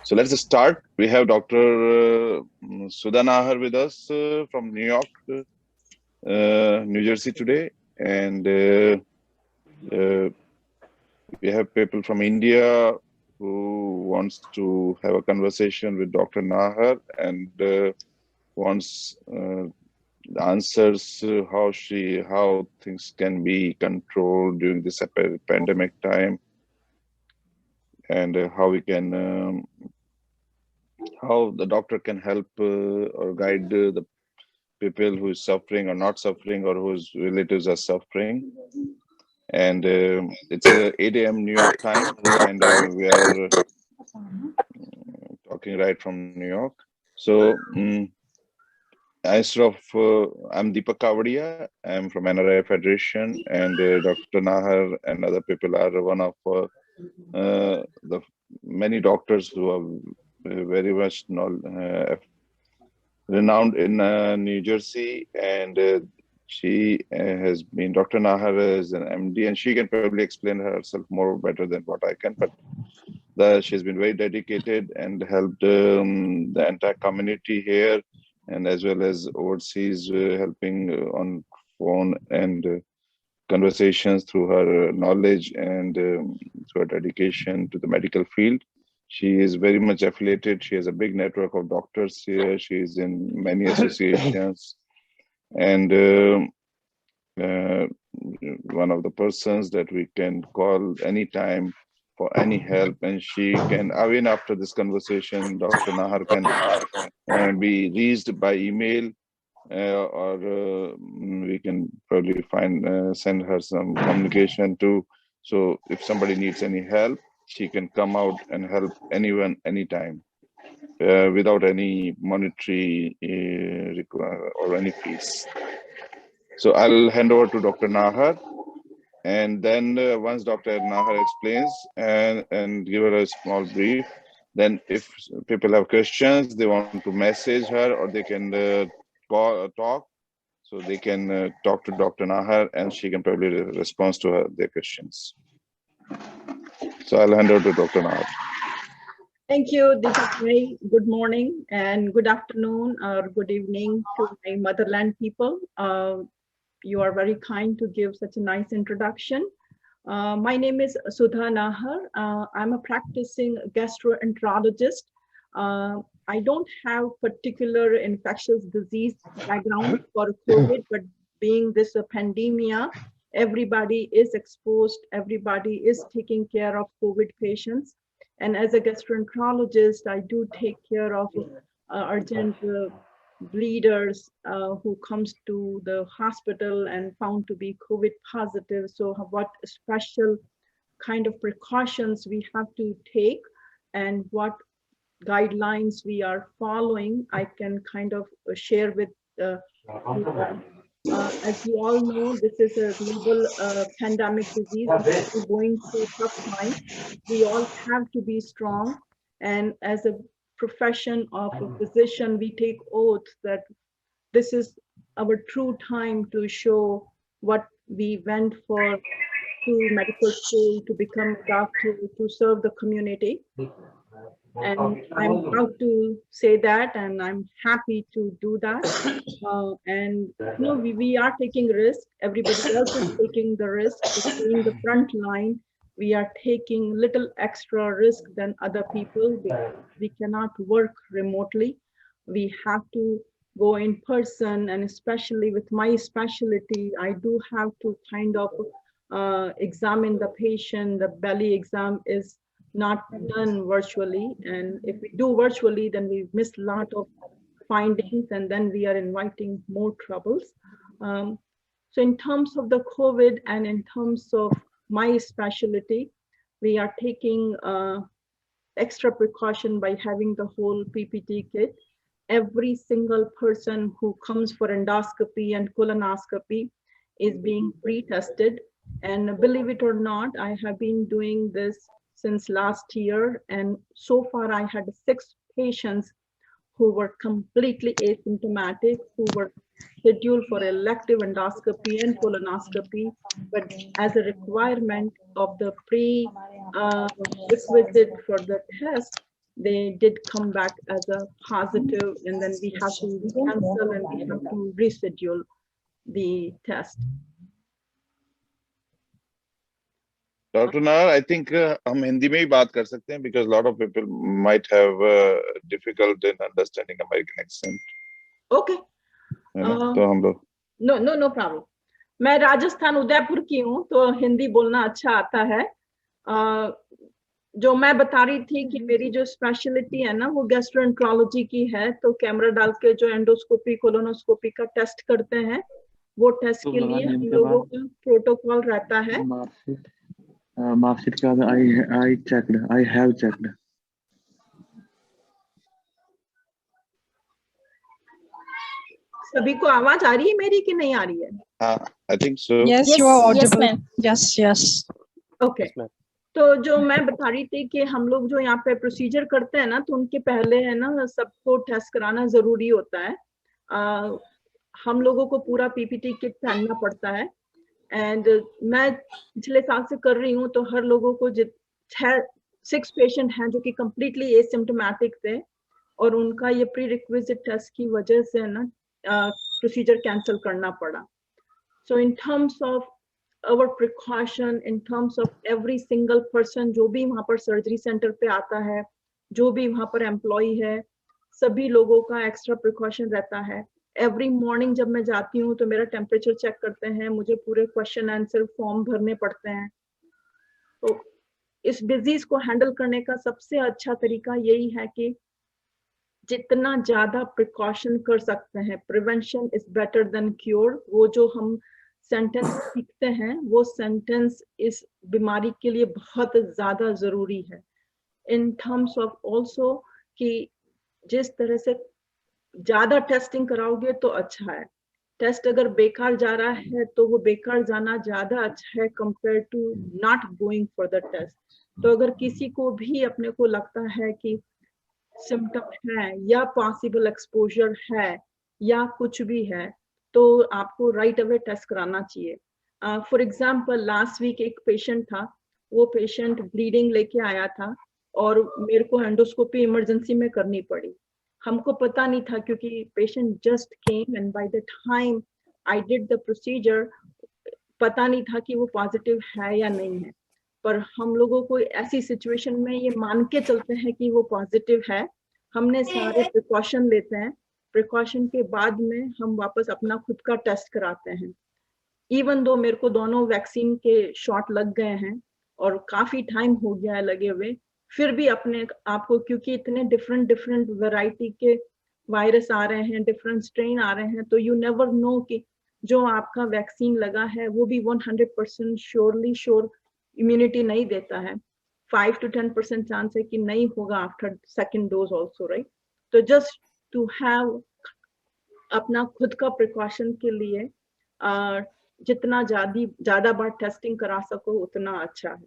So let's start. We have Dr. Sudha Nahar with us from New York, New Jersey today, and uh, we have people from India who wants to have a conversation with Dr. Nahar and wants the answers how things can be controlled during this pandemic time, and how we can how the doctor can help or guide the people who is suffering or not suffering or whose relatives are suffering. And it's 8 a.m. New York time, and we are talking right from New York. So instead of I'm Deepak Kavadia. I'm from NRI Federation, and Dr. Nahar and other people are one of the many doctors who are very much renowned in New Jersey, and she has been Dr. Nahar is an MD, and she can probably explain herself more better than what I can. But she's been very dedicated and helped the entire community here, and as well as overseas, helping on phone and conversations through her knowledge and through her dedication to the medical field. She is very much affiliated. She has a big network of doctors here. She is in many associations, and uh, one of the persons that we can call anytime for any help. And she can, even after this conversation, Dr. Nahar can be reached by email, or we can probably send her some communication too. So if somebody needs any help, she can come out and help anyone anytime without any monetary or any fees. So I'll hand over to Dr. Nahar, and then once Dr. Nahar explains and give her a small brief, then if people have questions, they want to message her, or they can talk. So they can talk to Dr. Nahar, and she can probably respond to their questions. So I'll hand over to Dr. Nahar. Thank you, Deepak. Good morning and good afternoon or good evening to my motherland people. You are very kind to give such a nice introduction. My name is Sudha Nahar. I'm a practicing gastroenterologist. I don't have particular infectious disease background for COVID, but being this a pandemia, everybody is exposed, everybody is taking care of COVID patients. And as a gastroenterologist, I do take care of urgent bleeders who comes to the hospital and found to be COVID positive. So what special kind of precautions we have to take and what guidelines we are following, I can kind of share with you all. As you all know, this is a global pandemic disease. We're going through tough time. We all have to be strong. And as a profession of a physician, we take oath that this is our true time to show what we went for to medical school, to become a doctor, to serve the community. And I'm proud to say that, and I'm happy to do that. And we are taking risk. Everybody else is taking the risk to stay in the front line. We are taking little extra risk than other people because we cannot work remotely. We have to go in person, and especially with my specialty, I do have to kind of examine the patient. The belly exam is not done virtually, and if we do virtually, then we miss a lot of findings, and then we are inviting more troubles. So in terms of the COVID and in terms of my specialty, we are taking extra precaution by having the whole PPT kit. Every single person who comes for endoscopy and colonoscopy is being pre-tested. And believe it or not, I have been doing this since last year. And so far I had 6 patients who were completely asymptomatic, who were scheduled for elective endoscopy and colonoscopy, but as a requirement of the pre-requisite for the test, they did come back as a positive, and then we have to cancel and we have to reschedule the test. Dr. Nahar, I think हम हिंदी में ही बात कर सकते हैं because lot of people might have difficult in understanding American accent. Okay. है ना? तो हम लोग No problem. मैं राजस्थान उदयपुर की हूँ, तो हिंदी बोलना अच्छा आता है. जो मैं बता रही थी कि मेरी जो स्पेशलिटी है ना, वो गैस्ट्रोएंट्रोलॉजी की है. तो कैमरा डाल के जो एंडोस्कोपी कोलोनोस्कोपी का टेस्ट करते हैं, वो टेस्ट के लिए हम लोगों का प्रोटोकॉल रहता है. मार्कशीट का I have checked. सभी को आवाज आ रही है मेरी कि नहीं आ रही है? I think so. Yes, you are audible. Yes. Okay. तो जो मैं बता रही थी कि हम लोग जो यहाँ पे प्रोसीजर करते हैं ना, तो उनके पहले है ना सबको टेस्ट कराना जरूरी होता है. हम लोगों को पूरा पीपीटी किट पहनना पड़ता है. एंड मैं पिछले साल से कर रही हूँ, तो हर लोगों को 6 पेशेंट हैं जो कि कंप्लीटली एसिम्प्टोमेटिक थे, और उनका ये प्री रिक्विजिट टेस्ट की वजह से ना प्रोसीजर कैंसिल करना पड़ा. So in terms of our precaution, in terms of every single person जो भी वहाँ पर सर्जरी सेंटर पे आता है, जो भी वहाँ पर एम्प्लॉय है, सभी लोगों का एक्स्ट्रा प्रिकॉशन रहता है. एवरी मॉर्निंग जब मैं जाती हूँ तो मेरा टेम्परेचर चेक करते हैं, मुझे पूरे क्वेश्चन आंसर फॉर्म भरने पड़ते हैं. तो इस डिजीज को हैंडल करने का सबसे अच्छा तरीका यही है कि जितना ज्यादा प्रिकॉशन कर सकते हैं, prevention is better than cure. वो जो हम सेंटेंस सीखते हैं, वो सेंटेंस इस बीमारी के लिए बहुत ज्यादा जरूरी है. इन टर्म्स ऑफ ऑल्सो कि जिस तरह से ज्यादा टेस्टिंग कराओगे तो अच्छा है. टेस्ट अगर बेकार जा रहा है तो वो बेकार जाना ज्यादा अच्छा है compare to not going for the test. तो अगर किसी को भी अपने को लगता है कि सिम्टम है या पॉसिबल एक्सपोजर है या कुछ भी है, तो आपको राइट अवे टेस्ट कराना चाहिए. फॉर एग्जाम्पल लास्ट वीक एक पेशेंट था, वो पेशेंट ब्लीडिंग लेके आया था और मेरे को एंडोस्कोपी इमरजेंसी में करनी पड़ी. हमको पता नहीं था क्योंकि patient just came and by the time I did the procedure पता नहीं था कि वो पॉजिटिव है या नहीं है. पर हम लोगों को ऐसी सिचुएशन में ये मान के चलते हैं कि वो पॉजिटिव है. हमने सारे प्रिकॉशन लेते हैं, प्रिकॉशन के बाद में हम वापस अपना खुद का टेस्ट कराते हैं. इवन दो मेरे को दोनों वैक्सीन के शॉट लग गए हैं और काफी टाइम हो गया है लगे हुए, फिर भी अपने आपको, क्योंकि इतने डिफरेंट वैरायटी के वायरस आ रहे हैं, डिफरेंट स्ट्रेन आ रहे हैं, तो यू नेवर नो कि जो आपका वैक्सीन लगा है वो भी 100% श्योर इम्यूनिटी नहीं देता है. 5 to 10% चांस है कि नहीं होगा after second dose also, right. तो जस्ट टू हैव अपना खुद का प्रिकॉशन के लिए जितना ज्यादा बार टेस्टिंग करा सको उतना अच्छा है.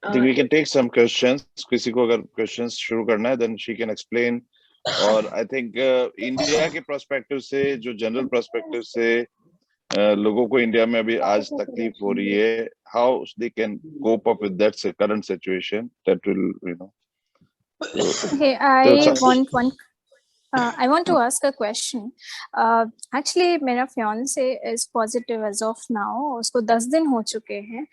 I think we can take some questions. किसी को अगर questions शुरू करना है, then she can explain. और I think इंडिया के पर्सपेक्टिव से, जो जनरल पर्सपेक्टिव से लोगों को इंडिया में अभी आज तकलीफ हो रही है, how they can cope up with that current situation, that will, you know. Okay, I want to ask a question. Actually, मेरा fiance is positive as of now. उसको 10 दिन हो चुके हैं.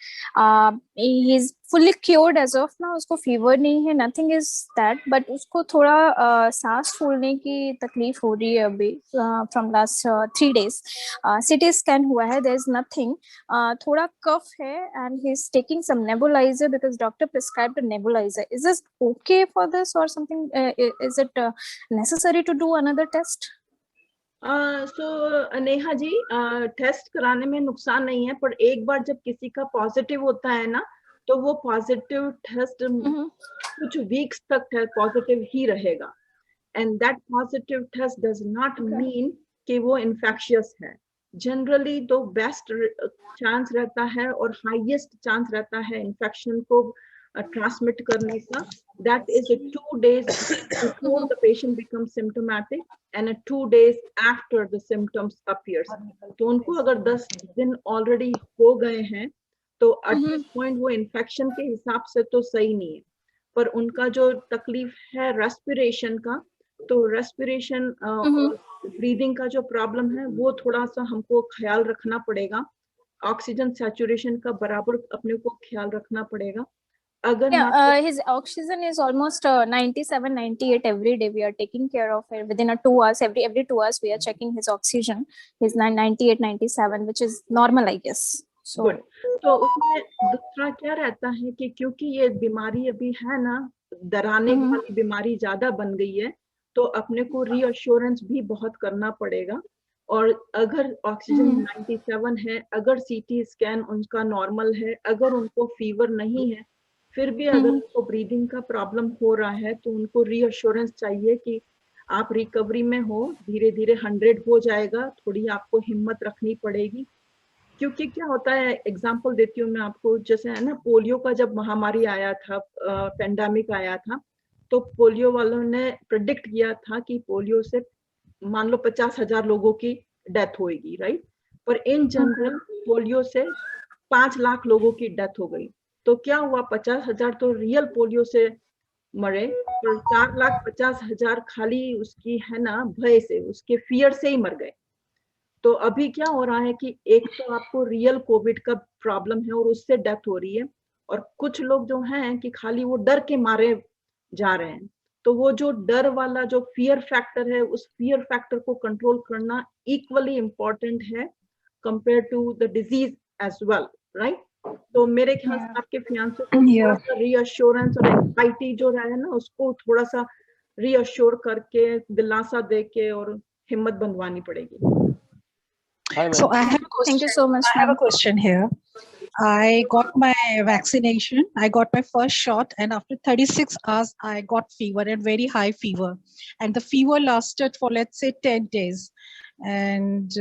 He is fully cured as of now. उसको fever नहीं है, nothing is that. But उसको थोड़ा सांस फूलने की तकलीफ हो रही है अभी from last 3 days. CT scan हुआ है, there is nothing. थोड़ा cough है and he is taking some nebulizer because doctor prescribed a nebulizer. Is this okay for this or something? Is it necessary to do another test? So Neha ji, test कराने में नुकसान नहीं है, पर एक बार जब किसी का पॉजिटिव होता है ना, तो वो पॉजिटिव टेस्ट कुछ वीक्स तक पॉजिटिव ही रहेगा. And that positive test does not mean कि वो इन्फेक्शियस है. जनरली तो बेस्ट चांस रहता है और हाईएस्ट चांस रहता है इन्फेक्शन को ट्रांसमिट करने का. That is 2 days before the patient becomes symptomatic and 2 days after the symptoms appears. तो उनको अगर 10 दिन already हो गए हैं, तो at this point वो infection के हिसाब से तो सही नहीं है. पर उनका जो तकलीफ है रेस्पिरेशन का, तो रेस्पिरेशन और ब्रीदिंग का जो प्रॉब्लम है वो थोड़ा सा हमको ख्याल रखना पड़ेगा। ऑक्सीजन सैचुरेशन का बराबर अपने को ख्याल रखना पड़ेगा। अगर मान Yeah, his oxygen is almost 97, 98 every day. We are taking care of it within a 2 hours. Every 2 hours we are checking his oxygen. He's 98, 97, which is normal, I guess. So good. तो उसमें दूसरा क्या रहता है कि क्योंकि ये बीमारी अभी है ना, डराने वाली बीमारी ज्यादा बन गई है, तो अपने को रीअश्योरेंस भी बहुत करना पड़ेगा। और अगर ऑक्सीजन 97 है, अगर सीटी स्कैन उनका नॉर्मल है, अगर उनको फीवर नहीं है, फिर भी अगर उनको ब्रीदिंग का प्रॉब्लम हो रहा है, तो उनको रीअश्योरेंस चाहिए कि आप रिकवरी में हो, धीरे धीरे 100 हो जाएगा, थोड़ी आपको हिम्मत रखनी पड़ेगी। क्योंकि क्या होता है, एग्जांपल देती हूँ मैं आपको, जैसे है ना पोलियो का जब महामारी आया था, पेंडेमिक आया था, तो पोलियो वालों ने प्रेडिक्ट किया था कि पोलियो से मान लो 50,000 लोगों की डेथ होगी, राइट। पर इन जनरल पोलियो से 5 लाख लोगों की डेथ हो गई। तो क्या हुआ, 50,000 तो रियल पोलियो से मरे, और 4,50,000 खाली उसकी है ना भय से, उसके फियर से ही मर गए। तो अभी क्या हो रहा है कि एक तो आपको रियल कोविड का प्रॉब्लम है और उससे डेथ हो रही है, और कुछ लोग जो हैं कि खाली वो डर के मारे जा रहे हैं। तो वो जो डर वाला जो फियर फैक्टर है, उस फियर फैक्टर को कंट्रोल करना इक्वली इम्पोर्टेंट है compare to the disease as well, right. तो मेरे ख्याल से आपके फियांसे को थोड़ा सा रीअश्योरेंस और एंजाइटी जो है ना, उसको थोड़ा सा रीअश्योर करके, दिलासा दे के और हिम्मत बंधवानी पड़ेगी। So I have a question. Thank you so much, I have a ma'am. question here. I got my vaccination. I got my first shot, and after 36 hours, I got fever and very high fever, and the fever lasted for, let's say, 10 days. And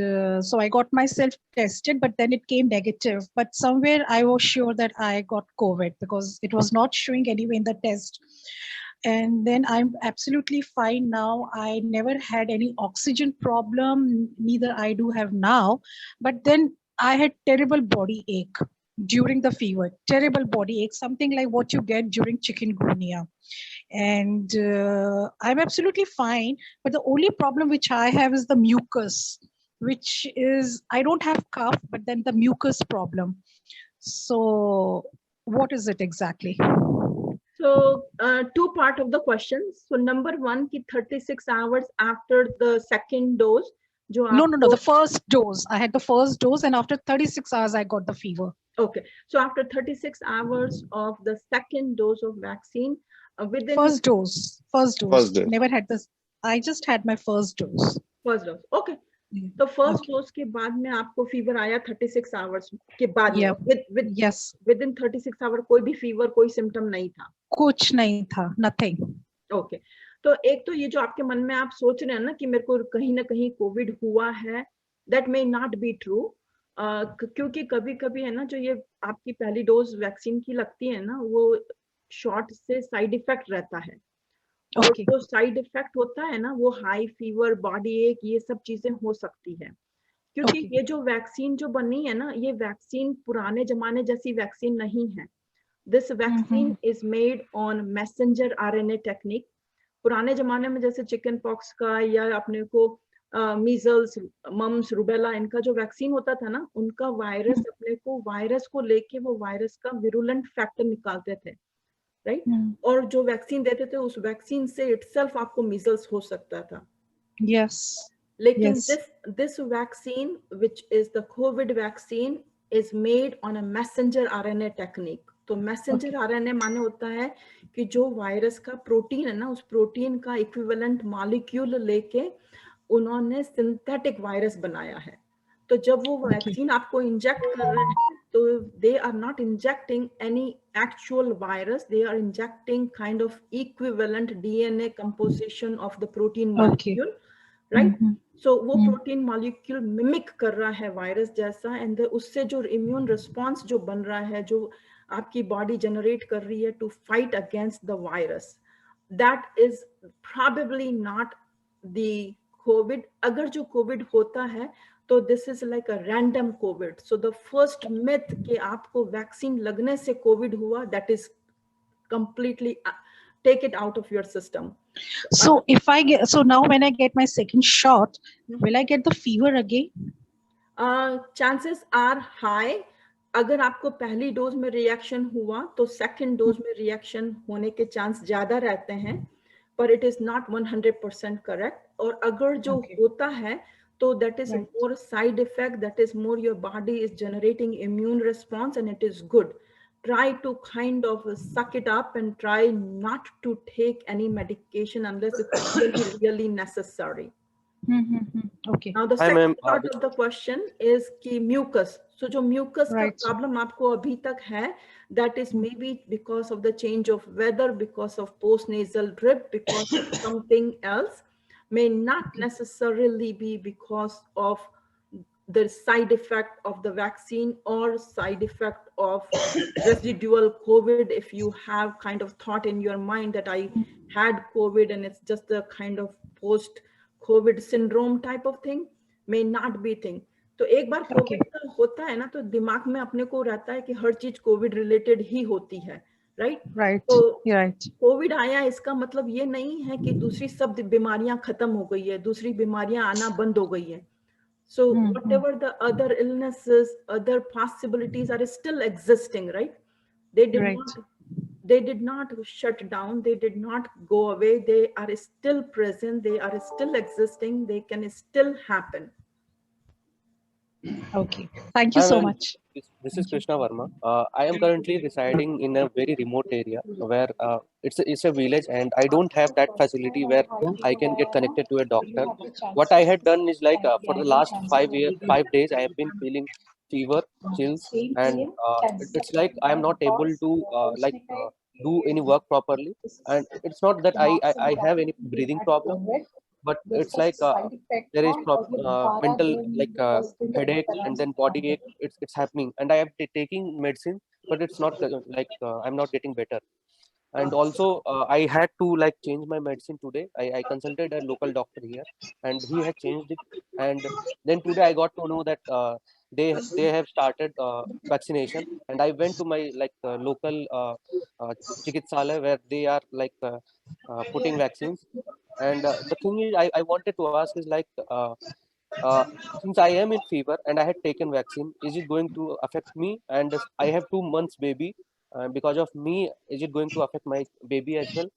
so I got myself tested, but then it came negative. But somewhere I was sure that I got COVID because it was not showing anyway in the test. And then I'm absolutely fine now. I never had any oxygen problem, neither I do have now. But then I had terrible body ache during the fever, terrible body ache, something like what you get during chikungunya. And I'm absolutely fine. But the only problem which I have is the mucus, which is, I don't have cough, but then the mucus problem. So what is it exactly? So two part of the question. So number one, ki 36 hours after the second dose. No, the first dose. I had the first dose, and after 36 hours, I got the fever. Okay. So after 36 hours of the second dose of vaccine, within first dose. First dose. Never had this. I just had my first dose. First dose. Okay. तो first dose के बाद में आपको fever आया 36 hours के बाद में, yes, within 36 our कोई भी फीवर, कोई सिम्टम नहीं था? कुछ नहीं था, nothing. ओके। तो एक तो ये जो आपके मन में आप सोच रहे हैं ना कि मेरे को कहीं ना कहीं कोविड हुआ है, that may not be true. क्योंकि कभी कभी है ना, जो ये आपकी पहली डोज वैक्सीन की लगती है ना, वो शॉट से साइड इफेक्ट रहता है। और जो साइड इफेक्ट होता है ना, वो हाई फीवर, बॉडी एक, ये सब चीजें हो सकती है। क्योंकि ये जो वैक्सीन जो बनी है ना, ये वैक्सीन पुराने जमाने जैसी वैक्सीन नहीं है। This vaccine is made on messenger RNA technique. पुराने जमाने में जैसे चिकन पॉक्स का या अपने को मीजल्स, मम्स, रुबेला, इनका जो वैक्सीन होता था ना, उनका वायरस अपने को, वायरस को लेके वो वायरस का विरुलेंट फैक्टर निकालते थे, राइट। और जो वैक्सीन देते थे, उस वैक्सीन से इटसेल्फ आपको मीजल्स हो सकता था। Yes. लेकिन this vaccine, which is the COVID vaccine, is made on a messenger RNA technique. तो मैसेंजर आरएनए माने होता है कि जो वायरस का प्रोटीन है ना, उस प्रोटीन का इक्विवेलेंट मॉलिक्यूल लेके उन्होंने सिंथेटिक वायरस बनाया है। तो जब वो वैक्सीन आपको इंजेक्ट कर रहे हैं, तो they are not injecting any actual virus, they are injecting kind of equivalent DNA composition of the protein molecule, right. So वो प्रोटीन मॉलिक्यूल मिमिक कर रहा है वायरस जैसा, एंड उससे जो इम्यून रिस्पॉन्स जो बन रहा है, जो आपकी बॉडी जनरेट कर रही है to fight against the virus, that is probably not the COVID. अगर जो कोविड होता है तो this is like a random COVID. So the first myth कि आपको वैक्सीन लगने से कोविड हुआ, that is completely take it out of your system. So if I get, so now when I get my second shot, will I get the fever again? Chances are high. अगर आपको पहली dose में reaction हुआ तो second dose में reaction होने के chance ज्यादा रहते हैं, पर इट इज नॉट 100% करेक्ट. और अगर जो होता है तो that is more side effect, that is more your body is generating immune response, and it is good. Try to kind of suck it up and try not to take any medication unless it's really, really necessary. Okay. Now the second part of the question is ki mucus. So जो mucus का problem आपको अभी तक है, that is maybe because of the change of weather, because of postnasal drip, because of something else, may not necessarily be because of the side effect of the vaccine or side effect of residual COVID. If you have kind of thought in your mind that I had COVID and it's just a kind of post-COVID syndrome type of thing, may not be thing. तो एक बार Covid का होता है ना तो दिमाग में अपने को रहता है कि हर चीज कोविड रिलेटेड ही होती है, राइट? तो कोविड आया इसका मतलब ये नहीं है कि दूसरी सब बीमारियां खत्म हो गई है, दूसरी बीमारियां आना बंद हो गई है. So whatever the other illnesses, other possibilities are still existing, right? They did not shut down. They did not go away. They are still present. They are still existing. They can still happen. Okay. Thank you so much. This is Krishna Verma. I am currently residing in a very remote area where it's a village, and I don't have that facility where I can get connected to a doctor. What I had done is like for the last 5 days, I have been feeling fever, chills, and it's like I am not able to do any work properly. And it's not that I have any breathing problem, but it's like there is mental headache and then body ache. It's happening, and I am taking medicine, but it's not I'm not getting better. And also I had to change my medicine today. I consulted a local doctor here, and he had changed it. And then today I got to know that they have started vaccination, and I went to my local chikitsalaya where they are putting vaccines. And the thing is, I wanted to ask is since I am in fever and I had taken vaccine, is it going to affect me? And I have 2 months baby. Because of me, is it going to affect my baby as well?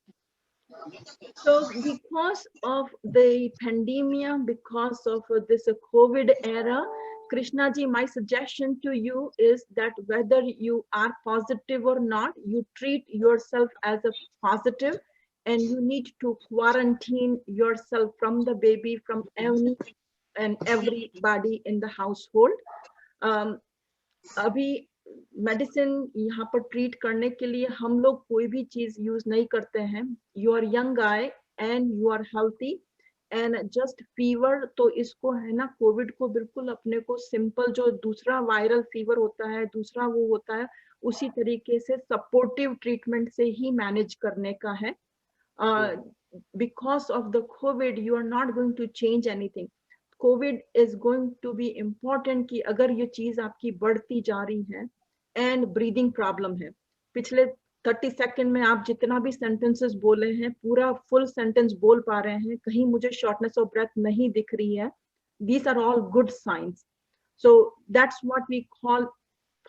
So because of the pandemic, because of this COVID era, Krishna ji, my suggestion to you is that whether you are positive or not, you treat yourself as a positive, and you need to quarantine yourself from the baby, from any and everybody in the household. अभी medicine यहाँ पर treat करने के लिए हम लोग कोई भी चीज यूज नहीं करते हैं. You are young guy and you are healthy and just fever, तो इसको है ना कोविड को बिल्कुल अपने को सिंपल जो दूसरा वायरल फीवर होता है, दूसरा वो होता है, उसी तरीके से सपोर्टिव ट्रीटमेंट से ही मैनेज करने का है. Because of the COVID you are not going to change anything. COVID is going to be important कि अगर ये चीज आपकी बढ़ती जा रही है एंड ब्रीदिंग प्रॉब्लम है, पिछले 30 सेकंड में आप जितना भी सेंटेंसेस बोले हैं पूरा फुल सेंटेंस बोल पा रहे हैं, कहीं मुझे शॉर्टनेस ऑफ ब्रेथ नहीं दिख रही है. These are all good science. So that's what we call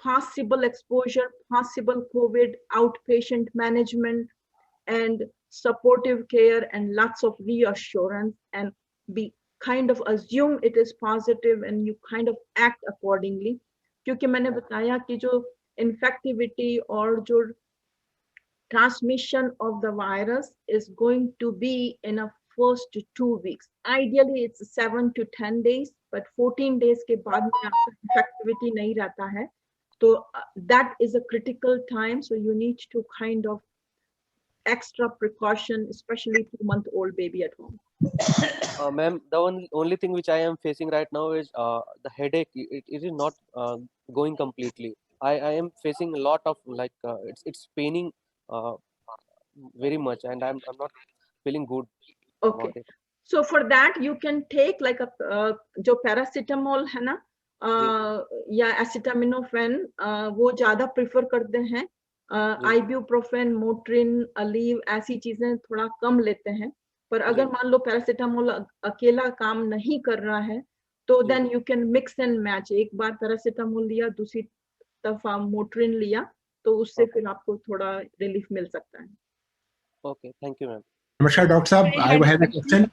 possible exposure, possible COVID, outpatient management, and supportive care, and lots of reassurance, and be kind of assume it is positive and you kind of act accordingly. क्योंकि मैंने बताया कि जो infectivity और जो transmission of the virus is going to be in a first 2 weeks. Ideally it's 7 to 10 days, but 14 days के बाद में आपका infectivity नहीं रहता है. So that is a critical time. So you need to kind of extra precaution, especially 2-month-old baby at home. Ma'am, the only thing which I am facing right now is the headache. It is not going completely. I am facing a lot of it's paining very much, and I'm not feeling good. Okay. So for that you can take like a जो paracetamol है ना, या acetaminophen, वो ज्यादा prefer करते हैं. आइब्यूप्रोफेन, Motrin, alive ऐसी चीजें थोड़ा कम लेते हैं। पर अगर मान लो पैरासीटामोल अकेला काम नहीं कर रहा है तो then you can mix and match, एक बार पैरासीटामोल लिया, दूसरी दफा मोट्रिन लिया, तो उससे फिर आपको थोड़ा रिलीफ मिल सकता है। Okay, thank you, ma'am. Namaskar, Dr. Saab. I have a question.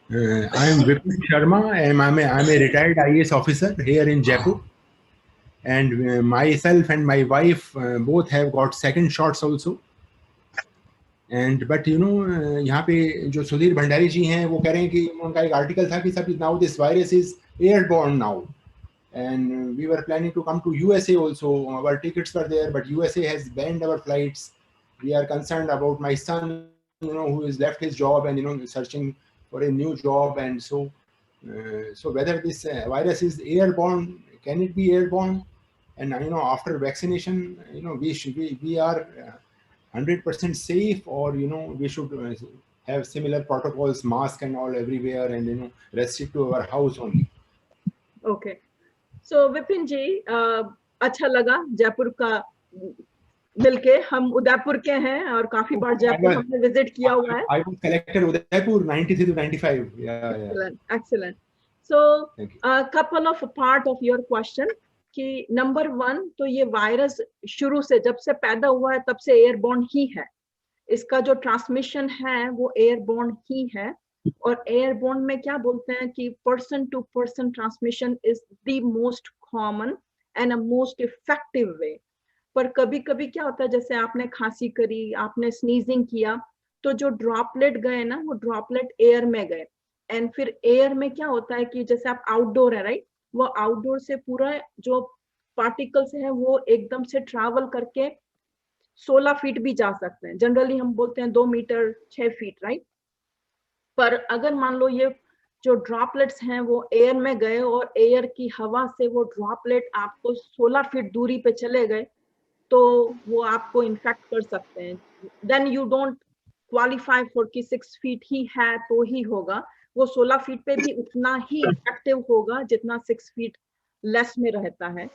I am Vipin Sharma, and I'm a retired IAS officer here in Jaipur. And myself and my wife both have got second shots also. And but you know, यहाँ पे जो सुधीर भंडारी जी हैं वो कह रहे हैं कि उनका एक आर्टिकल था कि सब now this virus is airborne now. And we were planning to come to USA also. Our tickets were there, but USA has banned our flights. We are concerned about my son, you know, who has left his job and, you know, searching for a new job. And so whether this virus is airborne, can it be airborne? And, you know, after vaccination, you know, we are 100% safe, or, you know, we should have similar protocols, mask and all everywhere, and, you know, restrict to our house only. Okay. So Vipin जी, अच्छा लगा जयपुर का मिलके। हम उदयपुर के हैं और काफी बार जयपुर हमने विजिट किया हुआ है। I was collected Udaipur 93 to 95. Yeah. Excellent. So a couple of part of your question कि नंबर 1 तो ये वायरस शुरू से जब से पैदा हुआ है तब से एयरबोर्न ही है। इसका जो ट्रांसमिशन है वो एयरबोर्न ही है। और एयरबोर्न में क्या बोलते हैं कि person to person transmission is the most common and a most effective way. पर कभी कभी क्या होता है, जैसे आपने खांसी करी, आपने स्नीजिंग किया, तो जो ड्रॉपलेट गए ना वो ड्रॉपलेट एयर में गए। एंड फिर एयर में क्या होता है कि जैसे आप आउटडोर है, राइट, वो आउटडोर से पूरा जो पार्टिकल्स है वो एकदम से ट्रैवल करके 16 फीट भी जा सकते हैं। जनरली हम बोलते हैं 2 मीटर 6 फीट, राइट। पर अगर मान लो ये जो ड्रॉपलेट्स हैं वो एयर में गए और एयर की हवा से वो ड्रॉपलेट आपको 16 फीट दूरी पे चले गए, तो वो आपको इन्फेक्ट कर सकते हैं। Then you don't qualify for कि 6 फीट ही है तो ही होगा, वो 16 फीट पे भी उतना ही इफेक्टिव होगा जितना 6 फीट लेस में रहता है।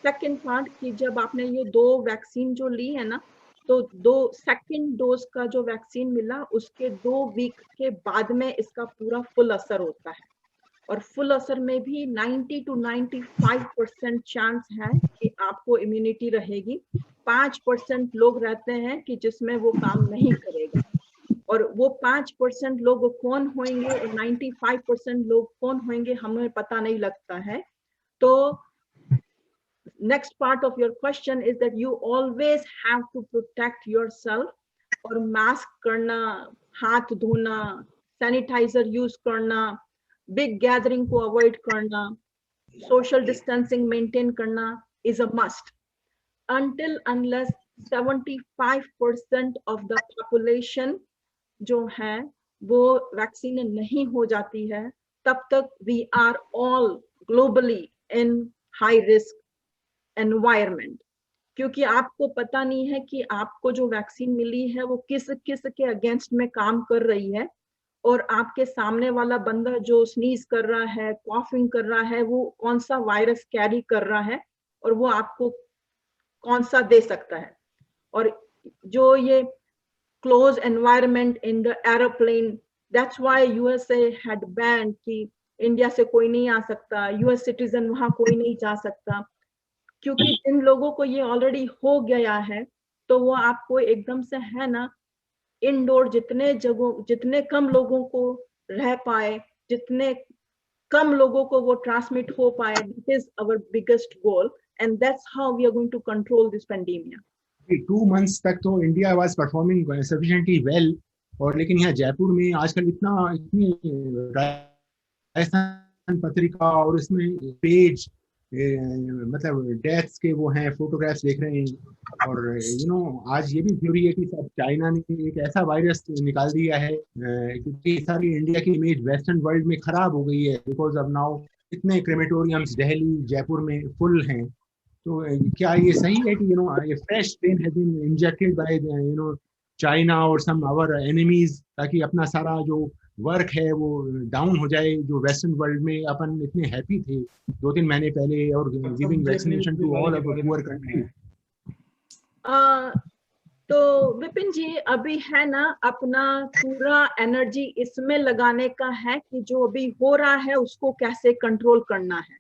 सेकेंड पार्ट कि जब आपने ये 2 वैक्सीन जो ली है ना, तो 2 सेकेंड डोज का जो वैक्सीन मिला उसके 2 वीक के बाद में इसका पूरा फुल असर होता है। और फुल असर में भी 90 to 95% चांस है कि आपको इम्यूनिटी रहेगी। 5% लोग रहते हैं कि जिसमें वो काम नहीं करेगा। और वो 5% लोग कौन होंगे और 95% लोग कौन होंगे हमें पता नहीं लगता है। तो next part of your question is that you always have to protect yourself, और मास्क करना, हाथ धोना, सैनिटाइजर यूज करना, बिग गैदरिंग को अवॉइड करना, सोशल डिस्टेंसिंग मेंटेन करना is a must. Until unless 75% of the population जो है वो वैक्सीन नहीं हो जाती है, तब तक we are all globally in high risk environment. क्योंकि आपको पता नहीं है कि आपको जो वैक्सीन मिली है वो किस किस के अगेंस्ट में काम कर रही है, और आपके सामने वाला बंदा जो स्नीज कर रहा है, कॉफिंग कर रहा है, वो कौन सा वायरस कैरी कर रहा है और वो आपको कौन सा दे सकता है। और जो ये close environment in the aeroplane, that's why USA had ban कि इंडिया से कोई नहीं आ सकता, यूएस सिटीजन वहां कोई नहीं जा सकता। क्योंकि जिन लोगों को ये ऑलरेडी हो गया है तो वो आपको एकदम से है ना इंडोर जितने जगहों, जितने कम लोगों को रह पाए, जितने कम लोगों को वो ट्रांसमिट हो पाए, that is our biggest goal and that's how we are going to control this pandemia. 2 months तक तो India was performing sufficiently well, और लेकिन यहाँ जयपुर में आजकल इतनी राजस्थान पत्रिका और इसमें पेज मतलब डेथ्स के वो हैं, फोटोग्राफ्स देख रहे हैं। और यू नो आज ये भी थ्योरी है कि सब चाइना ने एक ऐसा वायरस निकाल दिया है क्योंकि सारी इंडिया की इमेज वेस्टर्न वर्ल्ड में खराब हो गई है बिकॉज अब नाउ इतने क्रेमेटोरियम्स दिल्ली जयपुर में फुल हैं। तो क्या ये सही है कि यू नो ये fresh pain has been injected by you know China और सम आवर एनिमीज, ताकि अपना सारा जो वर्क है वो डाउन हो जाए, जो वेस्टर्न वर्ल्ड में अपन इतने हैप्पी थे 2-3 महीने पहले और giving vaccination to all of poor country. तो विपिन जी अभी है ना, अपना पूरा एनर्जी इसमें लगाने का है कि जो अभी हो रहा है उसको कैसे कंट्रोल करना है।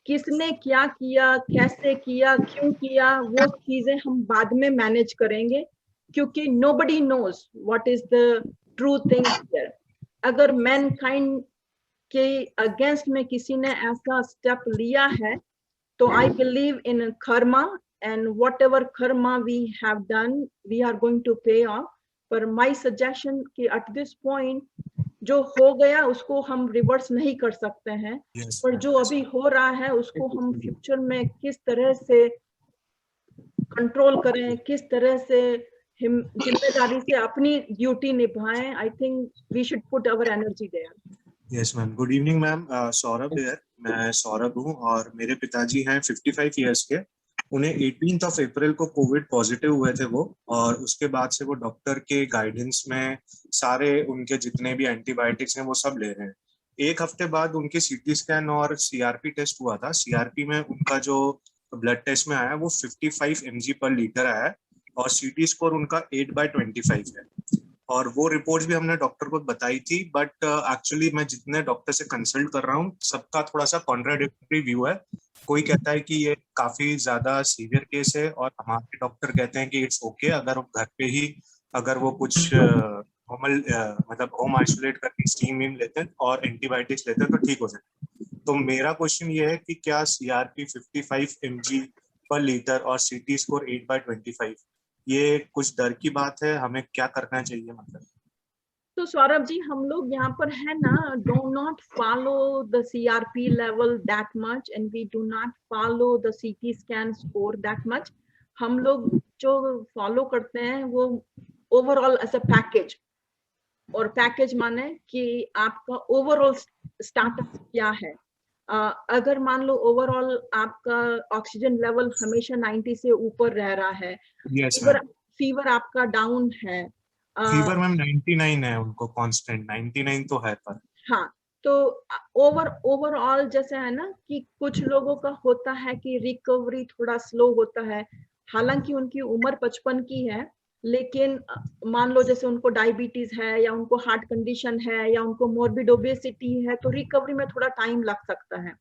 किसने क्या किया, कैसे किया, क्यों किया, वो चीजें हम बाद में मैनेज करेंगे, क्योंकि nobody knows what is the true thing here. अगर मैनकाइंड के अगेंस्ट में किसी ने ऐसा स्टेप लिया है, तो I believe in karma, and whatever karma we have done, we are going to pay off. पर my suggestion कि at this point जो हो गया उसको हम रिवर्स नहीं कर सकते हैं, पर जो अभी हो रहा है उसको हम फ्यूचर में किस तरह से कंट्रोल करें, किस तरह से जिम्मेदारी से अपनी ड्यूटी निभाएं. I think we should put our energy there. Yes ma'am. Good evening ma'am. Saurabh here. मैं सौरभ हूँ और मेरे पिताजी हैं 55 इयर्स के. उन्हें 18th ऑफ अप्रैल को कोविड पॉजिटिव हुए थे वो, और उसके बाद से वो डॉक्टर के गाइडेंस में सारे उनके जितने भी एंटीबायोटिक्स हैं वो सब ले रहे हैं. एक हफ्ते बाद उनके सीटी स्कैन और सीआरपी टेस्ट हुआ था. सीआरपी में उनका जो ब्लड टेस्ट में आया वो 55 mg पर लीटर आया है और सीटी स्कोर उनका 8/25 है. और वो रिपोर्ट्स भी हमने डॉक्टर को बताई थी, बट एक्चुअली मैं जितने डॉक्टर से कंसल्ट कर रहा हूँ सबका थोड़ा सा कॉन्ट्राडिक्टरी व्यू है. कोई कहता है कि ये काफी ज्यादा सीवियर केस है और हमारे डॉक्टर कहते हैं कि इट्स ओके, अगर वो घर पे ही अगर वो कुछ नॉर्मल मतलब होम आइसोलेट करके स्टीम लेते हैं और एंटीबायोटिक्स लेते हैं तो ठीक हो जाए. तो मेरा क्वेश्चन ये है कि क्या सीआरपी 55 mg पर लीटर और सीटी स्कोर 8/25 ये कुछ डर की बात है? हमें क्या करना चाहिए मतलब? तो सौरभ जी हम लोग यहाँ पर है ना, do not follow the CRP level that much and we do not follow the CT scan score that much. हम लोग जो फॉलो करते हैं वो ओवरऑल एज अ पैकेज, और पैकेज माने कि आपका ओवरऑल स्टेटस क्या है. अगर मान लो ओवरऑल आपका ऑक्सीजन लेवल हमेशा 90 से ऊपर रह रहा है, फीवर आपका डाउन है. फीवर मैम 99 है उनको कांस्टेंट, 99 तो है पर. हाँ, तो ओवरऑल जैसे है ना कि कुछ लोगों का होता है कि रिकवरी थोड़ा स्लो होता है, हालांकि उनकी उम्र 55 की है, लेकिन मान लो जैसे उनको डायबिटीज है या उनको हार्ट कंडीशन है या उनको मोर्बिड ओबेसिटी है, तो रिकवरी में थोड़ा टाइम लग सकता है.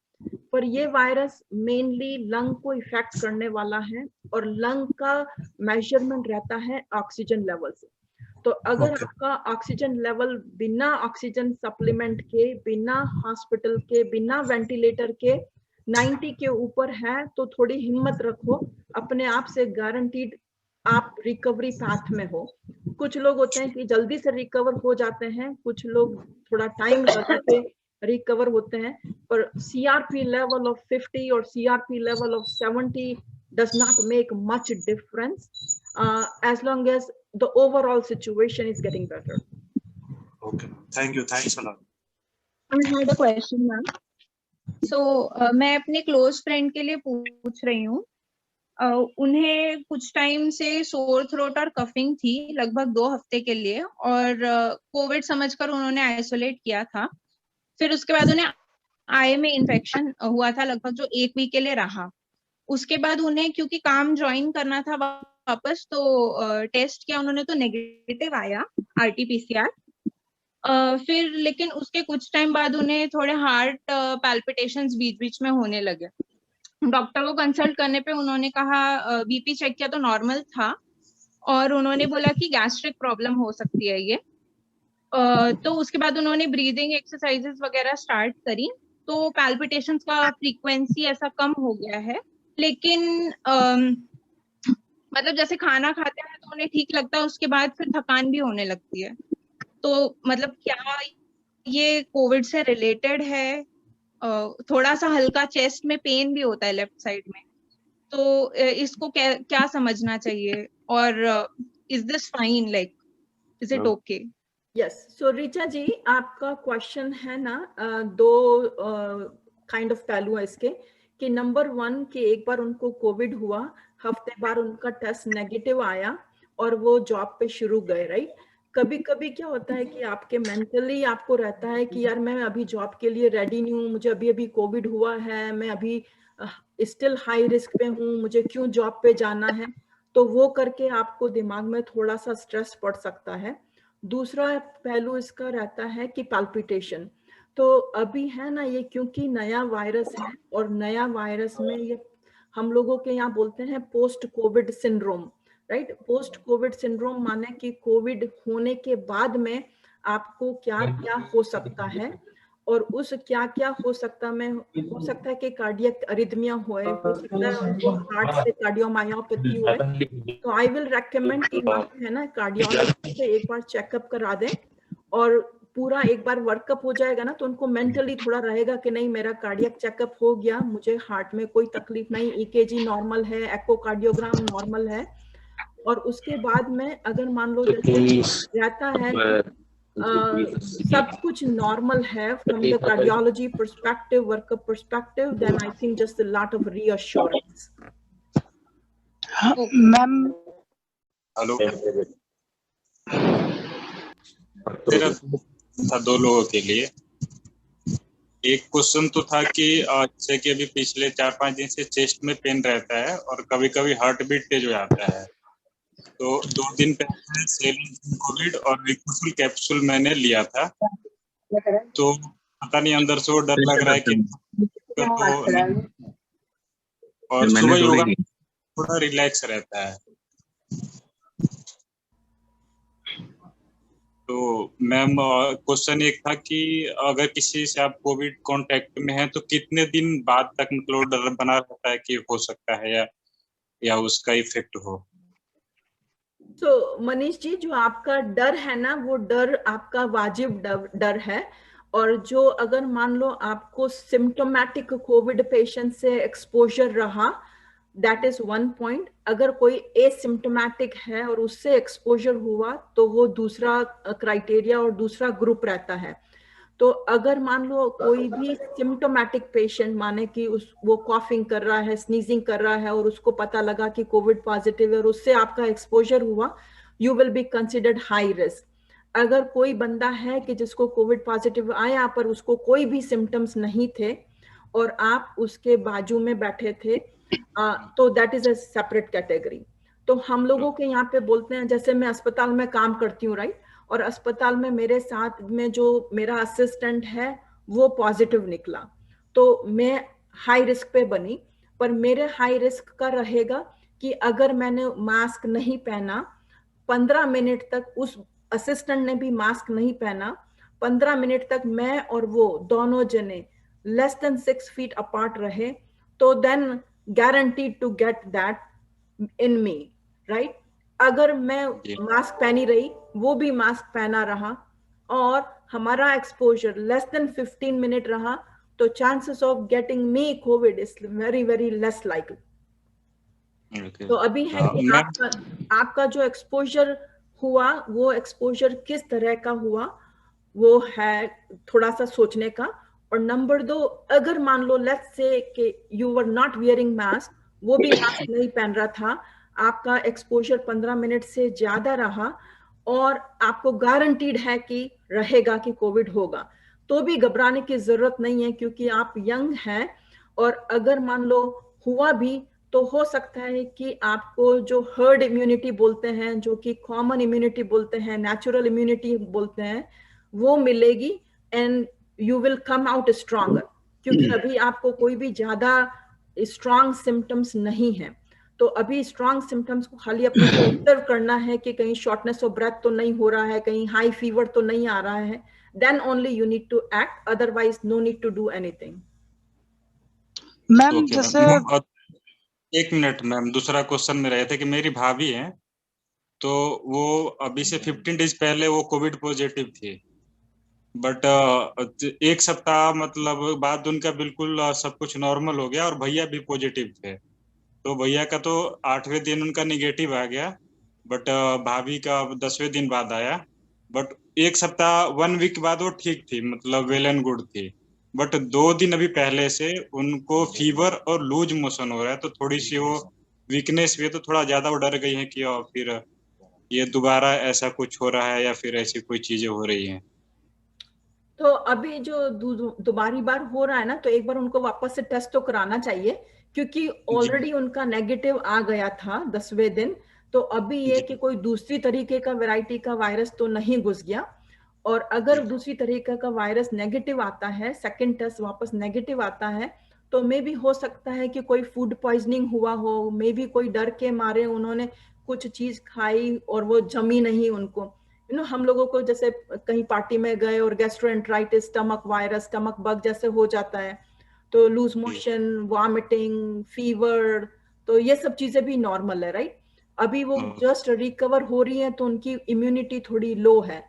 पर ये वायरस मेनली लंग को इफेक्ट करने वाला है और लंग का मेजरमेंट रहता है ऑक्सीजन लेवल से. तो अगर आपका ऑक्सीजन लेवल बिना ऑक्सीजन सप्लीमेंट के, बिना हॉस्पिटल के, बिना वेंटिलेटर के 90 के ऊपर है, तो थोड़ी हिम्मत रखो, अपने आप से गारंटीड आप रिकवरी पाथ में हो. कुछ लोग होते हैं कि जल्दी से रिकवर हो जाते हैं, कुछ लोग थोड़ा टाइम लगा के रिकवर होते हैं. पर CRP लेवल ऑफ 50 और CRP level of 70 does not make much difference as long as the overall situation is getting better. Okay, thank you, thanks a lot. I had a question, ma'am. So मैं अपने close friend के लिए पूछ रही हूँ. उन्हें कुछ time से सोर थ्रोट और कफिंग थी लगभग 2 हफ्ते के लिए, और कोविड समझकर उन्होंने आइसोलेट किया था. फिर उसके बाद उन्हें आई में इन्फेक्शन हुआ था लगभग, जो 1 वीक के लिए रहा. उसके बाद उन्हें क्योंकि काम ज्वाइन करना था वापस, तो टेस्ट किया उन्होंने तो नेगेटिव आया RT-PCR. फिर लेकिन उसके कुछ टाइम बाद उन्हें थोड़े हार्ट पैल्पिटेशंस बीच बीच में होने लगे. डॉक्टर को कंसल्ट करने पे उन्होंने कहा, BP चेक किया तो नॉर्मल था, और उन्होंने बोला कि गैस्ट्रिक प्रॉब्लम हो सकती है ये. तो उसके बाद उन्होंने ब्रीदिंग एक्सरसाइजेस वगैरह स्टार्ट करी, तो पैल्पिटेशंस का फ्रीक्वेंसी ऐसा कम हो गया है. लेकिन मतलब जैसे खाना खाते हैं तो उन्हें ठीक लगता है, उसके बाद फिर थकान भी होने लगती है. तो मतलब क्या ये कोविड से रिलेटेड है? थोड़ा सा हल्का चेस्ट में पेन भी होता है लेफ्ट साइड में, तो इसको क्या समझना चाहिए, और is this fine, like is it okay? Yes, so Richa ji आपका क्वेश्चन है ना, 2 काइंड ऑफ पहलू है इसके, कि नंबर 1 कि एक बार उनको कोविड हुआ, हफ्ते बाद उनका टेस्ट नेगेटिव आया और वो जॉब पे शुरू गए, राइट? कभी कभी क्या होता है कि आपके मेंटली आपको रहता है कि यार मैं अभी जॉब के लिए रेडी नहीं हूँ, मुझे अभी कोविड हुआ है, मैं अभी स्टिल हाई रिस्क पे हूँ, मुझे क्यों जॉब पे जाना है. तो वो करके आपको दिमाग में थोड़ा सा स्ट्रेस पड़ सकता है। दूसरा पहलू इसका रहता है कि पैल्पिटेशन। तो अभी है ना ये, क्योंकि नया वायरस है और नया वायरस में ये हम लोगों के यहाँ बोलते हैं post Covid syndrome, right. Post Covid syndrome माने कि कोविड होने के बाद में आपको क्या क्या हो सकता है, और उस क्या क्या हो सकता है कि कार्डियक अरिथमिया होए, हो सकता है उनको हार्ट से कार्डियोमायोपैथी होए। तो आई विल रेकमेंड कि है ना कार्डियोलॉजिस्ट से एक बार चेकअप करा दें, और पूरा एक बार वर्कअप हो जाएगा ना तो उनको मेंटली थोड़ा रहेगा कि नहीं मेरा कार्डियक चेकअप हो गया, मुझे हार्ट में कोई तकलीफ नहीं, ईकेजी नॉर्मल है, एक्कोकार्डियोग्राम नॉर्मल है। और उसके बाद में अगर मान लो जैसे रहता है सब कुछ नॉर्मल है from the cardiology perspective, workup perspective, then I think just a lot of reassurance. Ma'am hello, मेरा था 2 लोगों के लिए। एक क्वेश्चन तो था कि जैसे कि अभी पिछले 4-5 दिन से चेस्ट में पेन रहता है और कभी कभी हार्ट बीट तेज हो जाता है। तो 2 दिन पहले सेलिन कोविड और रिकुफिल कैप्सूल मैंने लिया था, तो पता नहीं अंदर से वो डर लग रहा है कि तो, और सुबह योगा थोड़ा रिलैक्स रहता है। तो मैम क्वेश्चन एक था कि अगर किसी से आप कोविड कांटेक्ट में हैं तो कितने दिन बाद तक मतलब डर बना रहता है कि हो सकता है या उसका इफेक्ट हो? तो मनीष जी, जो आपका डर है ना वो डर आपका वाजिब डर है। और जो अगर मान लो आपको सिम्टोमेटिक कोविड पेशेंट से एक्सपोजर रहा, दैट इज वन पॉइंट। अगर कोई एसिम्टोमेटिक है और उससे एक्सपोजर हुआ तो वो दूसरा क्राइटेरिया और दूसरा ग्रुप रहता है। तो अगर मान लो कोई भी सिम्टोमेटिक पेशेंट, माने कि वो कॉफिंग कर रहा है, स्नीजिंग कर रहा है और उसको पता लगा कि कोविड पॉजिटिव है और उससे आपका एक्सपोजर हुआ, you will be considered high risk. अगर कोई बंदा है कि जिसको कोविड पॉजिटिव आया पर उसको कोई भी सिम्टम्स नहीं थे और आप उसके बाजू में बैठे थे, तो that is a separate category. तो हम लोगों के यहाँ पे बोलते हैं, जैसे मैं अस्पताल में काम करती हूँ, राइट, और अस्पताल में मेरे साथ में जो मेरा असिस्टेंट है वो पॉजिटिव निकला, तो मैं हाई रिस्क पे बनी। पर मेरे हाई रिस्क का रहेगा कि अगर मैंने मास्क नहीं पहना 15 मिनट तक, उस असिस्टेंट ने भी मास्क नहीं पहना 15 मिनट तक, मैं और वो दोनों जने लेस देन 6 फीट अपार्ट रहे, तो then guaranteed to get that in me, right? अगर मैं मास्क पहनी रही, वो भी मास्क पहना रहा और हमारा एक्सपोजर लेस देन 15 मिनट रहा, तो chances of getting me Covid is very very less likely. तो अभी है कि आपका जो एक्सपोजर हुआ वो एक्सपोजर किस तरह का हुआ वो है थोड़ा सा सोचने का। और नंबर 2, अगर मान लो लेट्स से कि you were not wearing mask, वो भी मास्क नहीं पहन रहा था, आपका एक्सपोजर 15 मिनट से ज्यादा रहा और आपको गारंटीड है कि रहेगा कि कोविड होगा, तो भी घबराने की जरूरत नहीं है, क्योंकि आप यंग हैं। और अगर मान लो हुआ भी तो हो सकता है कि आपको जो हर्ड इम्यूनिटी बोलते हैं, जो कि कॉमन इम्यूनिटी बोलते हैं, नेचुरल इम्यूनिटी बोलते हैं, वो मिलेगी and you will come out stronger, क्योंकि अभी आपको कोई भी ज्यादा strong symptoms नहीं है। तो अभी strong symptoms को खाली अपने को ऑब्जर्व करना है कि कहीं shortness of breath तो नहीं हो रहा है, कहीं high fever तो नहीं आ रहा है, then only you need to act, otherwise no need to do anything. Ma'am जैसे 1 मिनट मैम, दूसरा क्वेश्चन मेरा ये था कि मेरी भाभी है, तो वो अभी से 15 डेज पहले वो कोविड पॉजिटिव थी, बट 1 सप्ताह मतलब बाद उनका बिल्कुल सब कुछ नॉर्मल हो गया और भैया भी पॉजिटिव थे। तो भैया का तो 8वें दिन उनका निगेटिव आ गया, बट भाभी का 10वें दिन बाद आया। बट 1 सप्ताह 1 वीक बाद वो ठीक थी, मतलब वेल एंड गुड थी। बट 2 दिन अभी पहले से उनको फीवर और लूज मोशन हो रहा है, तो थोड़ी सी वो वीकनेस भी है, तो थोड़ा ज्यादा वो डर गई है कि फिर ये दोबारा ऐसा कुछ हो रहा है या फिर ऐसी कोई चीजें हो रही हैं। तो अभी जो दोबारी बार हो रहा है ना, तो एक बार उनको वापस से टेस्ट तो कराना चाहिए, क्योंकि ऑलरेडी उनका नेगेटिव आ गया था 10वें दिन। तो अभी ये कि कोई दूसरी तरीके का वैरायटी का वायरस तो नहीं घुस गया, और अगर दूसरी तरीके का वायरस नेगेटिव आता है, सेकंड टेस्ट वापस नेगेटिव आता है, तो मे भी हो सकता है कि कोई फूड पॉइजनिंग हुआ हो, मे भी कोई डर के मारे उन्होंने कुछ चीज खाई और वो जमी नहीं उनको। हम लोगों को जैसे कहीं पार्टी में गए और gastroenteritis, stomach virus, stomach bug जैसे हो जाता है, तो लूज मोशन, वॉमिटिंग, फीवर, तो ये सब चीजें भी नॉर्मल है, राइट। अभी वो जस्ट रिकवर हो रही है तो उनकी इम्यूनिटी थोड़ी लो है,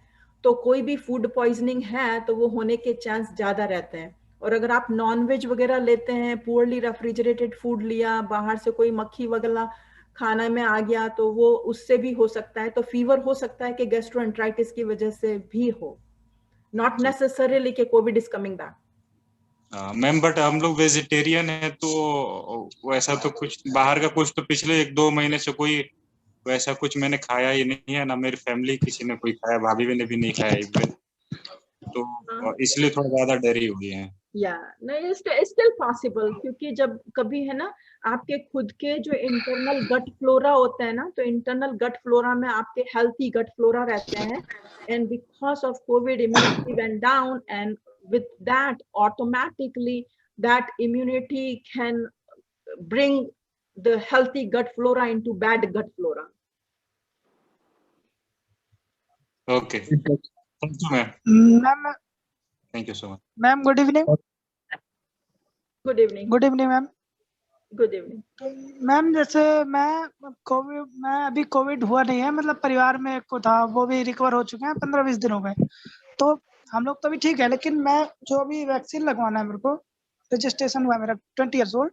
तो कोई भी फूड पॉइजनिंग है तो वो होने के चांस ज्यादा रहते हैं। और अगर आप नॉनवेज वगैरह लेते हैं, पुअरली रेफ्रिजरेटेड फूड लिया, बाहर से कोई मक्खी वगैरह खाना में आ गया, तो वो उससे भी हो सकता है। तो फीवर हो सकता है कि गैस्ट्रोएंटराइटिस की वजह से भी हो, नॉट नेसेसरीली कि Covid is coming back. Ma'am but हम लोग वेजिटेरियन है, तो वैसा तो कुछ बाहर का कुछ तो पिछले 1-2 महीने से कोई वैसा कुछ मैंने खाया ही नहीं है, ना मेरी फैमिली किसी ने कोई खाया, भाभी ने भी नहीं खाया, तो इसलिए थोड़ा ज्यादा डरी हुई है। या नहीं, स्टिल पॉसिबल, क्योंकि जब कभी है ना आपके खुद के जो इंटरनल गट फ्लोरा होते हैं ना, तो इंटरनल गट फ्लोरा में आपके हेल्थी गट फ्लोरा रहते हैं, and because of Covid immunity went down, and with that automatically that immunity can bring the healthy gut flora into bad gut flora. Okay, thank you ma'am. Thank you so much ma'am. Good evening. Good evening. Good evening ma'am. Good evening ma'am. जैसे मैं अभी Covid हुआ नहीं है, मतलब परिवार में को था, वो भी रिकवर हो चुके हैं, 15-20 दिन हो गए, तो हम लोग तो भी ठीक है। लेकिन मैं जो अभी वैक्सीन लगवाना है, मेरे को रजिस्ट्रेशन हुआ है मेरा 20 years old,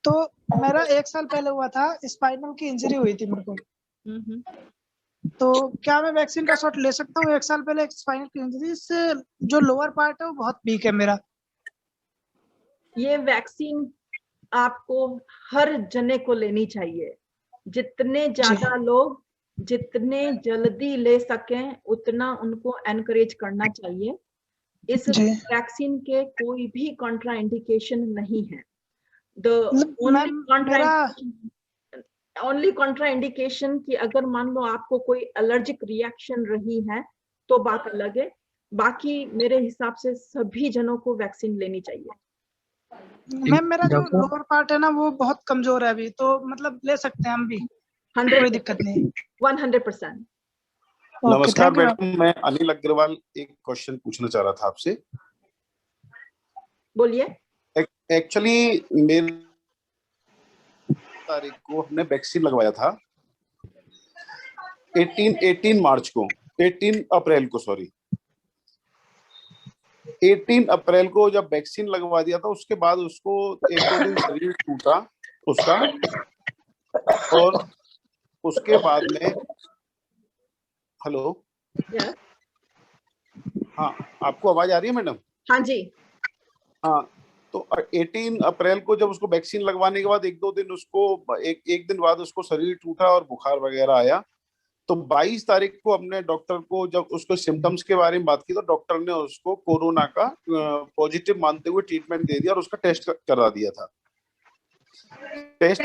तो मेरा 1 साल पहले हुआ था, स्पाइनल की इंजरी हुई थी मेरे को। तो क्या मैं वैक्सीन का शॉट ले सकता हूँ? 1 साल पहले स्पाइनल की इंजरी से जो लोअर पार्ट है वो बहुत वीक है मेरा। ये वैक्सीन आपको हर जने को लेनी चाहिए, जितने ज्यादा लोग जितने जल्दी ले सकें उतना उनको एनकरेज करना चाहिए। इस वैक्सीन के कोई भी कॉन्ट्रा इंडिकेशन नहीं है। ओनली कॉन्ट्रा इंडिकेशन कि अगर मान लो आपको कोई एलर्जिक रिएक्शन रही है तो बात अलग है, बाकी मेरे हिसाब से सभी जनों को वैक्सीन लेनी चाहिए। मैम मेरा जो लोअर पार्ट है ना वो बहुत कमजोर है अभी, तो मतलब ले सकते हैं हम भी, कोई दिक्कत नहीं। 100%। नमस्कार मैडम, मैं अनिल अग्रवाल एक क्वेश्चन पूछना चाह रहा था आपसे। बोलिए। एक्चुअली मेरे तारीख को हमने वैक्सीन लगवाया था 18 मार्च को, 18 अप्रैल को, सॉरी 18 अप्रैल को जब वैक्सीन लगवा दिया था, उसके बाद उसको 1-2 दिन शरीर टूटा उसका, और उसके बाद में हेलो हाँ, आपको आवाज आ रही है मैडम? हाँ जी। हाँ, तो 18 अप्रैल को जब उसको वैक्सीन लगवाने के बाद 1-2 दिन उसको एक दिन बाद उसको शरीर टूटा और बुखार वगैरह आया। तो 22 तारीख को अपने डॉक्टर को जब उसको सिम्टम्स के बारे में बात की तो डॉक्टर ने उसको कोरोना का पॉजिटिव मानते हुए ट्रीटमेंट दे दिया और उसका टेस्ट करा दिया था। टेस्ट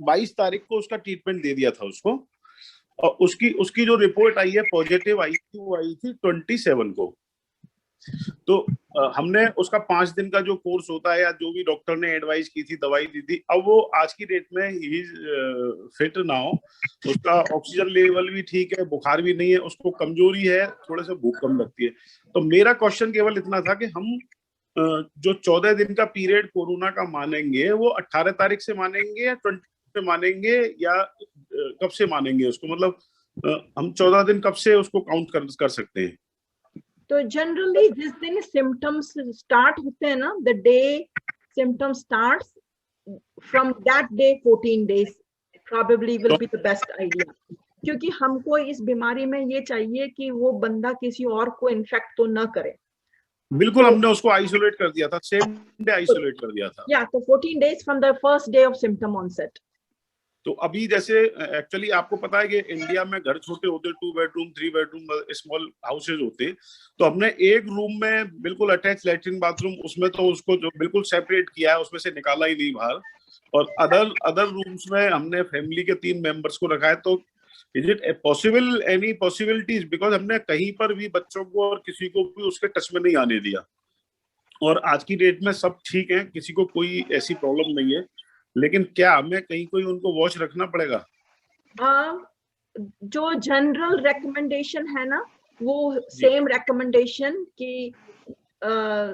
22 तारीख को उसका ट्रीटमेंट दे दिया था उसको, और उसकी जो रिपोर्ट आई है पॉजिटिव आई थी, वो आई थी 27 को। तो हमने उसका 5 दिन का जो कोर्स होता है या जो भी डॉक्टर ने एडवाइस की थी, दवाई दी थी, अब वो आज की डेट में ही फिट नाउ, उसका ऑक्सीजन लेवल भी ठीक है, बुखार भी नहीं है, उसको कमजोरी है, थोड़े से भूख कम लगती है। तो मेरा क्वेश्चन केवल इतना था कि हम जो 14 दिन का पीरियड कोरोना का मानेंगे वो 18 तारीख से मानेंगे या 20 से मानेंगे, या कब से मानेंगे उसको? मतलब हम 14 दिन कब से उसको काउंट कर सकते हैं? तो जनरली जिस दिन सिम्टम्स स्टार्ट होते हैं ना, the day symptoms starts from that day 14 days probably will be the best idea, क्योंकि हमको इस बीमारी में ये चाहिए कि वो बंदा किसी और को इन्फेक्ट तो न करे। बिल्कुल, हमने उसको आइसोलेट कर दिया था, सेम डे आइसोलेट कर दिया था। या तो 14 days from the first day of symptom onset. तो अभी जैसे एक्चुअली आपको पता है कि इंडिया में घर छोटे होते, 2 बेडरूम 3 बेडरूम स्मॉल हाउसेज होते, तो हमने एक रूम में बिल्कुल अटैच लैट्रिन बाथरूम, उसमें तो उसको जो बिल्कुल सेपरेट किया है, उसमें से निकाला ही नहीं बाहर, और अदर रूम्स में हमने फैमिली के 3 मेंबर्स को रखा है। तो is it possible, any possibilities? Because हमने कहीं पर भी बच्चों को और किसी को भी उसके टच में नहीं आने दिया, और आज की डेट में सब ठीक है, किसी को कोई ऐसी प्रॉब्लम नहीं है, लेकिन क्या हमें कहीं कोई उनको वॉच रखना पड़ेगा? जो जनरल रिकमेंडेशन है ना, वो सेम रिकमेंडेशन कि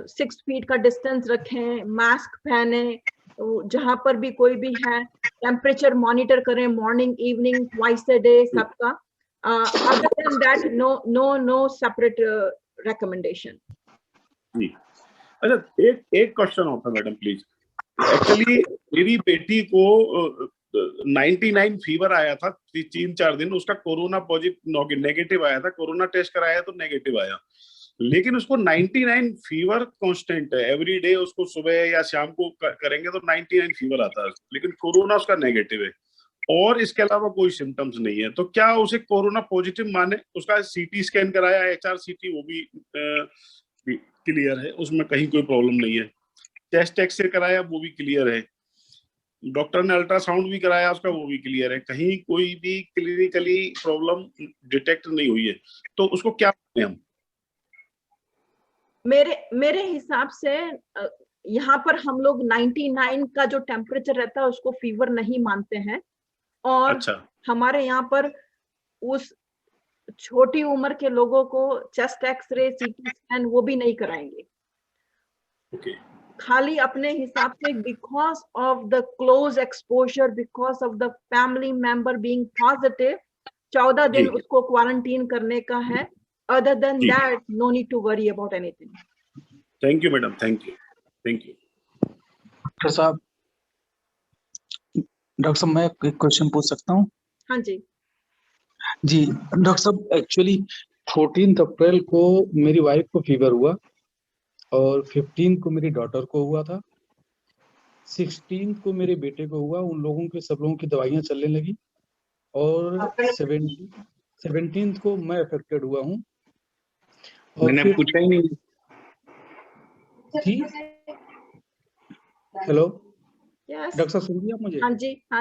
6 फीट का डिस्टेंस रखें, मास्क पहने, जहां पर भी कोई भी है, टेम्परेचर मॉनिटर करें morning evening twice a day सबका। Other than that no separate recommendation. जी, अच्छा एक क्वेश्चन होता है मैडम प्लीज। एक्चुअली मेरी बेटी को 99 फीवर आया था 3-4 दिन, उसका कोरोना पॉजिटिव नेगेटिव आया था, कोरोना टेस्ट कराया तो नेगेटिव आया, लेकिन उसको 99 फीवर कांस्टेंट है, एवरी डे उसको सुबह या शाम को करेंगे तो 99 फीवर आता है, लेकिन कोरोना उसका नेगेटिव है और इसके अलावा कोई सिम्टम्स नहीं है। तो क्या उसे कोरोना पॉजिटिव माने? उसका सीटी स्कैन कराया, HRCT, वो भी क्लियर है, उसमें कहीं कोई प्रॉब्लम नहीं है। चेस्ट एक्सरे कराया, वो भी क्लियर है। डॉक्टर ने अल्ट्रासाउंड भी कराया, उसका वो भी क्लियर है, कहीं कोई भी क्लिनिकली प्रॉब्लम डिटेक्ट नहीं हुई है। तो उसको क्या माने हम? मेरे हिसाब से यहाँ पर हम लोग 99 का जो टेम्परेचर रहता है उसको फीवर नहीं मानते हैं, और अच्छा। हमारे यहाँ पर उस छोटी उम्र के लोगों को चेस्ट एक्सरे, सीटी स्कैन वो भी नहीं कराएंगे। Okay. खाली अपने हिसाब से because of the close exposure, because of the family member being positive, 14 दिन उसको क्वारंटीन करने का है। Other than that no need to worry about anything. Thank you madam, thank you. Doctor साहब, मैं एक क्वेश्चन पूछ सकता हूँ? हाँ जी जी डॉक्टर साहब, एक्चुअली 14 अप्रैल को मेरी वाइफ को फीवर हुआ और 15 को मेरी डॉटर को हुआ था, 16 को मेरे बेटे को हुआ। उन लोगों के सब लोगों की दवाइयां चलने लगी और 17 को मैं अफेक्टेड हुआ हूँ। मैंने पूछा ही नहीं। जी हेलो यस डॉक्टर साहब, सुन लिया मुझे? हाँ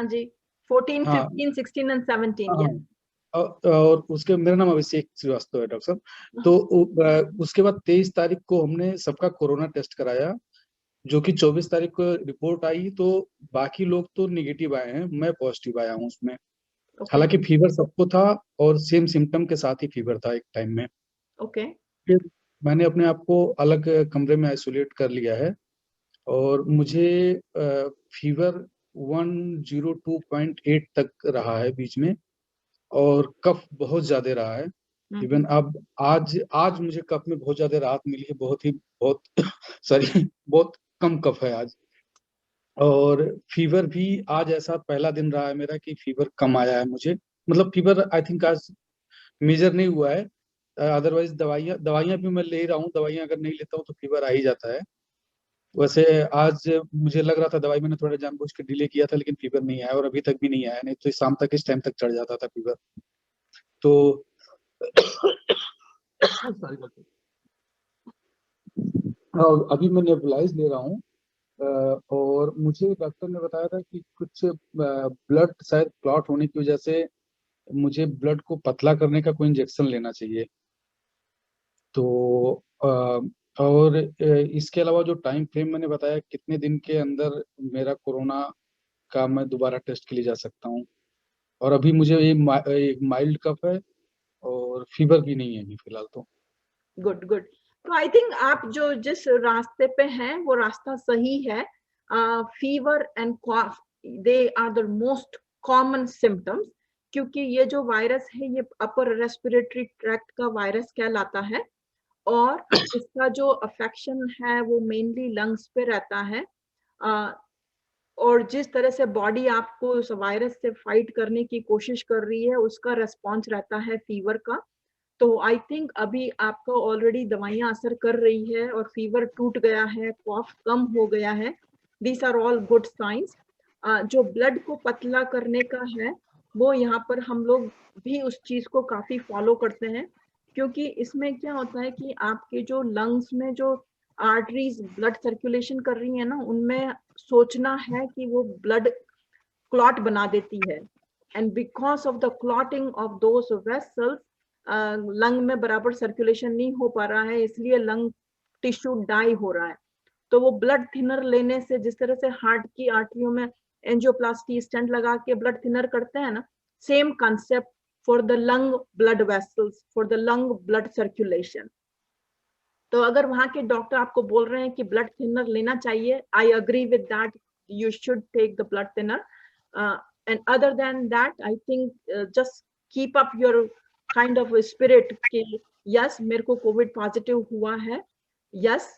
जी 14, हाँ 15, 16 एंड 17 यस। और उसके मेरा नाम अभिषेक श्रीवास्तव है डॉक्टर साहब। तो उसके बाद 23 तारीख को हमने सबका कोरोना टेस्ट कराया, जो कि 24 तारीख को रिपोर्ट आई। तो बाकी लोग तो निगेटिव आए हैं, मैं पॉजिटिव आया हूँ उसमें। हालांकि फीवर सबको था और सेम सिम्टम के साथ ही फीवर था एक टाइम में। फिर मैंने अपने आप को अलग कमरे में आइसोलेट कर लिया है और मुझे फीवर 102.8 तक रहा है बीच में, और कफ बहुत ज्यादा रहा है। इवन अब आज मुझे कफ में बहुत ज्यादा राहत मिली है, बहुत बहुत कम कफ है आज। और फीवर भी आज ऐसा पहला दिन रहा है मेरा कि फीवर कम आया है मुझे। मतलब फीवर आई थिंक आज मेजर नहीं हुआ है, अदरवाइज दवाइयां भी मैं ले रहा हूँ। दवाइयां अगर नहीं लेता हूँ तो फीवर आ ही जाता है। वैसे आज मुझे लग रहा था, दवाई मैंने थोड़ा जानबूझ के डिले किया था, लेकिन फीवर नहीं आया और अभी तक भी नहीं आया। नहीं तो शाम तक इस टाइम तक चढ़ जाता था फीवर। तो अभी मैं नेबुलाइज ले रहा हूँ और मुझे डॉक्टर ने बताया था कि कुछ ब्लड शायद क्लॉट होने की वजह से मुझे ब्लड को पतला करने का कोई इंजेक्शन लेना चाहिए। तो और इसके अलावा जो टाइम फ्रेम मैंने बताया, कितने दिन के अंदर मेरा कोरोना का मैं दोबारा टेस्ट के लिए जा सकता हूँ। और अभी मुझे एक माइल्ड कफ है और फीवर भी नहीं है अभी फिलहाल। तो गुड। तो आई थिंक आप जो जिस रास्ते पे हैं वो रास्ता सही है। Fever and cough they are the most common symptoms, क्योंकि ये जो वायरस है ये अपर रेस्पिरेटरी ट्रैक्ट का वायरस कहलाता है और इसका जो अफेक्शन है वो मेनली लंग्स पे रहता है। और जिस तरह से बॉडी आपको उस वायरस से फाइट करने की कोशिश कर रही है उसका रेस्पॉन्स रहता है फीवर का। तो आई थिंक अभी आपका ऑलरेडी दवाइयां असर कर रही है और फीवर टूट गया है, कॉफ कम हो गया है। These are all good science. जो ब्लड को पतला करने का है वो यहाँ पर हम लोग भी उस चीज को काफी फॉलो करते हैं, क्योंकि इसमें क्या होता है कि आपके जो लंग्स में जो आर्टरीज ब्लड सर्कुलेशन कर रही है ना, उनमें सोचना है कि वो ब्लड क्लॉट बना देती है, and because of the clotting of those vessels lung में बराबर सर्कुलेशन नहीं हो पा रहा है, इसलिए लंग टिश्यू डाई हो रहा है। तो वो ब्लड थिनर लेने से, जिस तरह से हार्ट की आर्टरियों में एंजियोप्लास्टी स्टेंट लगा के ब्लड थिनर करते हैं ना, same concept for the lung blood vessels, for the lung blood circulation. तो अगर वहां के डॉक्टर आपको बोल रहे हैं कि ब्लड थिनर लेना चाहिए, I agree with that, you should take the blood thinner, and other than that I think just keep up your kind of spirit कि यस मेरे को कोविड पॉजिटिव हुआ है, yes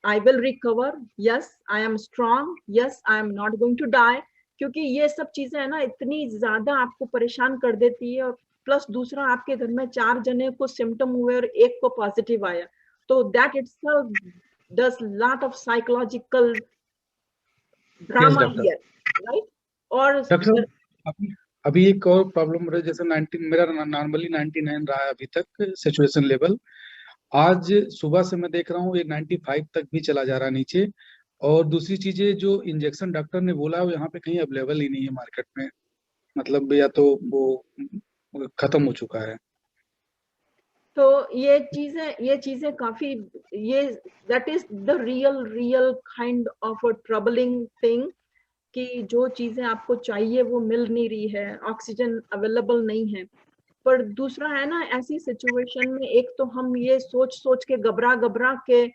I will recover, yes I am strong, yes I am not going to die. क्योंकि ये सब चीजें है ना इतनी ज्यादा आपको परेशान कर देती है, और प्लस दूसरा आपके घर में 4 जने को सिम्टम हुए और 1 को पॉजिटिव आया, तो that itself does lot of psychological drama here, right? और डॉक्टर अभी एक और प्रॉब्लम रहा, जैसे 19 मेरा नॉर्मली 99 रहा है अभी तक सिचुएशन लेवल। आज सुबह से मैं देख रहा हूँ ये 95 तक भी चला जा रहा है नीचे। और दूसरी चीजें जो इंजेक्शन डॉक्टर ने बोला वो यहाँ पे कहीं अवेलेबल ही नहीं है मार्केट में, मतलब या तो वो खत्म हो चुका है। तो ये चीजें काफी, ये that is the real kind of a troubling thing कि जो चीजें आपको चाहिए वो मिल नहीं रही है, ऑक्सीजन अवेलेबल नहीं है। पर दूसरा है ना, ऐसी सिचुएशन में एक तो हम ये सोच के घबरा के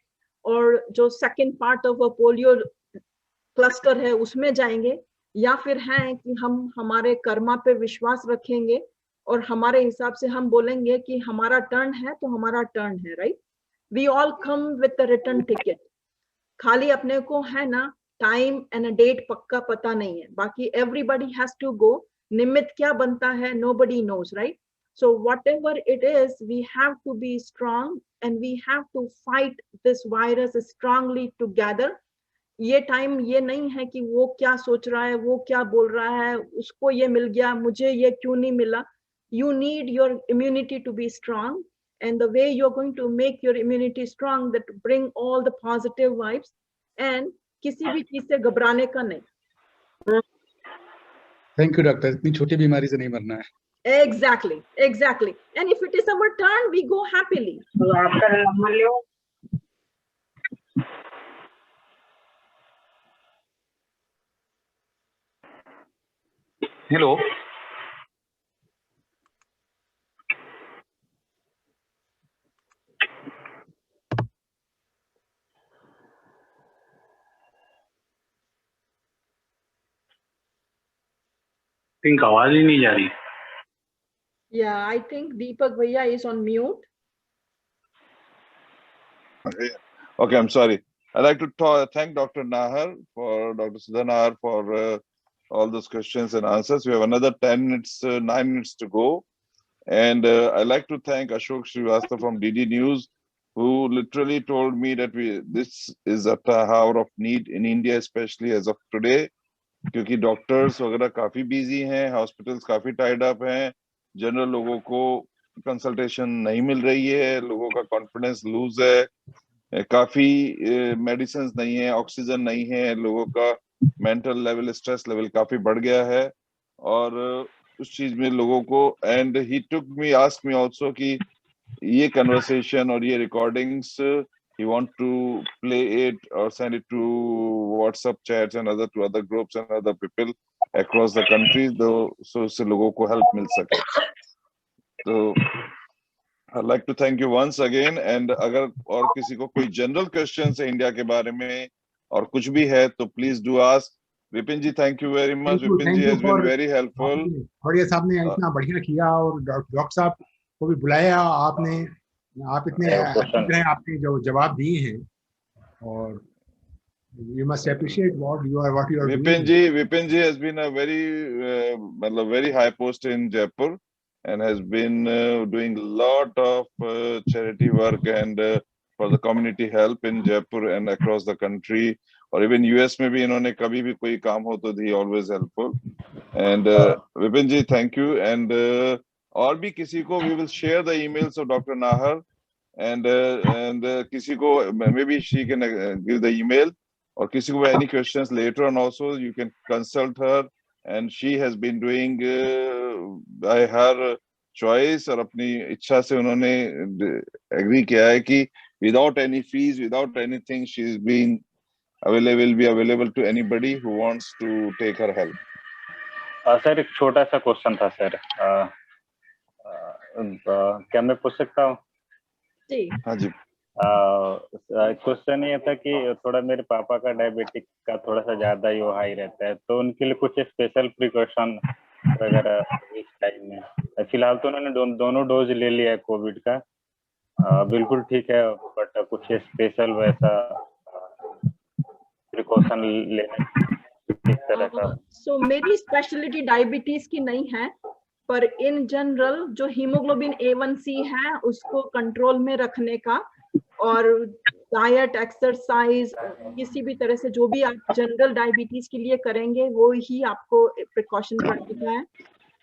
और जो second part of a polio cluster है उसमें जाएंगे, या फिर है कि हम हमारे कर्मा पे विश्वास रखेंगे और हमारे हिसाब से हम बोलेंगे कि हमारा टर्न है तो हमारा टर्न है, right? We all come with the return ticket, खाली अपने को है ना टाइम एंड डेट पक्का पता नहीं है, बाकी एवरीबडी हैज टू गो। निमित्त क्या बनता है nobody knows, right? So whatever it is, we have to be strong and we have to fight this virus strongly together. ये टाइम ये नहीं है कि वो क्या सोच रहा है, वो क्या बोल रहा है, उसको ये मिल गया मुझे ये क्यों नहीं मिला। You need your immunity to be strong, and the way you're going to make your immunity strong, that bring all the positive vibes, and किसी भी चीज से घबराने का नहीं। थैंक यू डॉक्टर, इतनी छोटी बीमारी से नहीं मरना है। Exactly. And if it is our turn, we go happily. Hello. think आवाज ही नहीं जा रही। Yeah, I think Deepak Bhaiya is on mute. Okay, I'm sorry. I'd like to thank Dr. Nahar, Dr. Sudha Nahar for all those questions and answers. We have another 9 minutes to go. And I'd like to thank Ashok Srivastava from DD News, who literally told me that this is a hour of need in India, especially as of today, क्योंकि doctors वगैरह काफी busy हैं, hospitals काफी tied up हैं, general लोगों को consultation नहीं मिल रही है, लोगों का कॉन्फिडेंस लूज है, काफी मेडिसिन नहीं है, ऑक्सीजन नहीं है, लोगों का मेंटल लेवल, स्ट्रेस लेवल काफी बढ़ गया है। और उस चीज में लोगों को, and he took me, asked me also कि ये कन्वर्सेशन और ये recordings he want to play it or send it to WhatsApp chats and other groups and other people across the country, though, so उससे लोगों को help मिल सके। तो I'd like to thank you once again, and अगर और किसी को कोई general questions है इंडिया के बारे में और कुछ भी है तो please do ask. Vipin ji, thank you very much. Vipin ji has been very helpful. और ये साहब ने इतना बढ़िया किया, और डॉक्टर साहब को भी बुलाया आपने, आप इतने आपने जो जवाब दिए हैं, और you must appreciate what you are doing. Vipin ji has been a very high post in Jaipur and has been doing a lot of charity work and for the community help in Jaipur and across the country, और even US में भी इन्होंने कभी भी कोई काम हो तो he always helpful. And Vipin ji, thank you. And और भी किसी को, we will share the emails of Dr. Nahar, and किसी को maybe she can give the email, और किसी को any questions later on also you can consult her, and she has been doing by her choice और अपनी इच्छा से उन्होंने agree किया है कि without any fees, without anything, she's been available to anybody who wants to take her help. Sir एक छोटा सा क्वेश्चन था सर, क्या मैं पूछ सकता हूँ? जी हाँ जी। क्वेश्चन ये था कि थोड़ा मेरे पापा का डायबिटिक का थोड़ा सा ज्यादा ही वो हाई रहता है, तो उनके लिए कुछ स्पेशल प्रिकॉशन वगैरह इस टाइम में? फिलहाल तो उन्होंने दोनों डोज ले लिया है कोविड का, बिल्कुल ठीक है, बट कुछ स्पेशल वैसा प्रिकॉशन लेने इस तरह का? सो मेरी स्पेशलिटी डायबिटीज की नहीं है, पर इन जनरल जो हीमोग्लोबिन A1C है उसको कंट्रोल में रखने का, और डाइट, एक्सरसाइज, किसी भी तरह से जो भी आप जनरल डायबिटीज के लिए करेंगे वो ही आपको प्रिकॉशन रखने का है.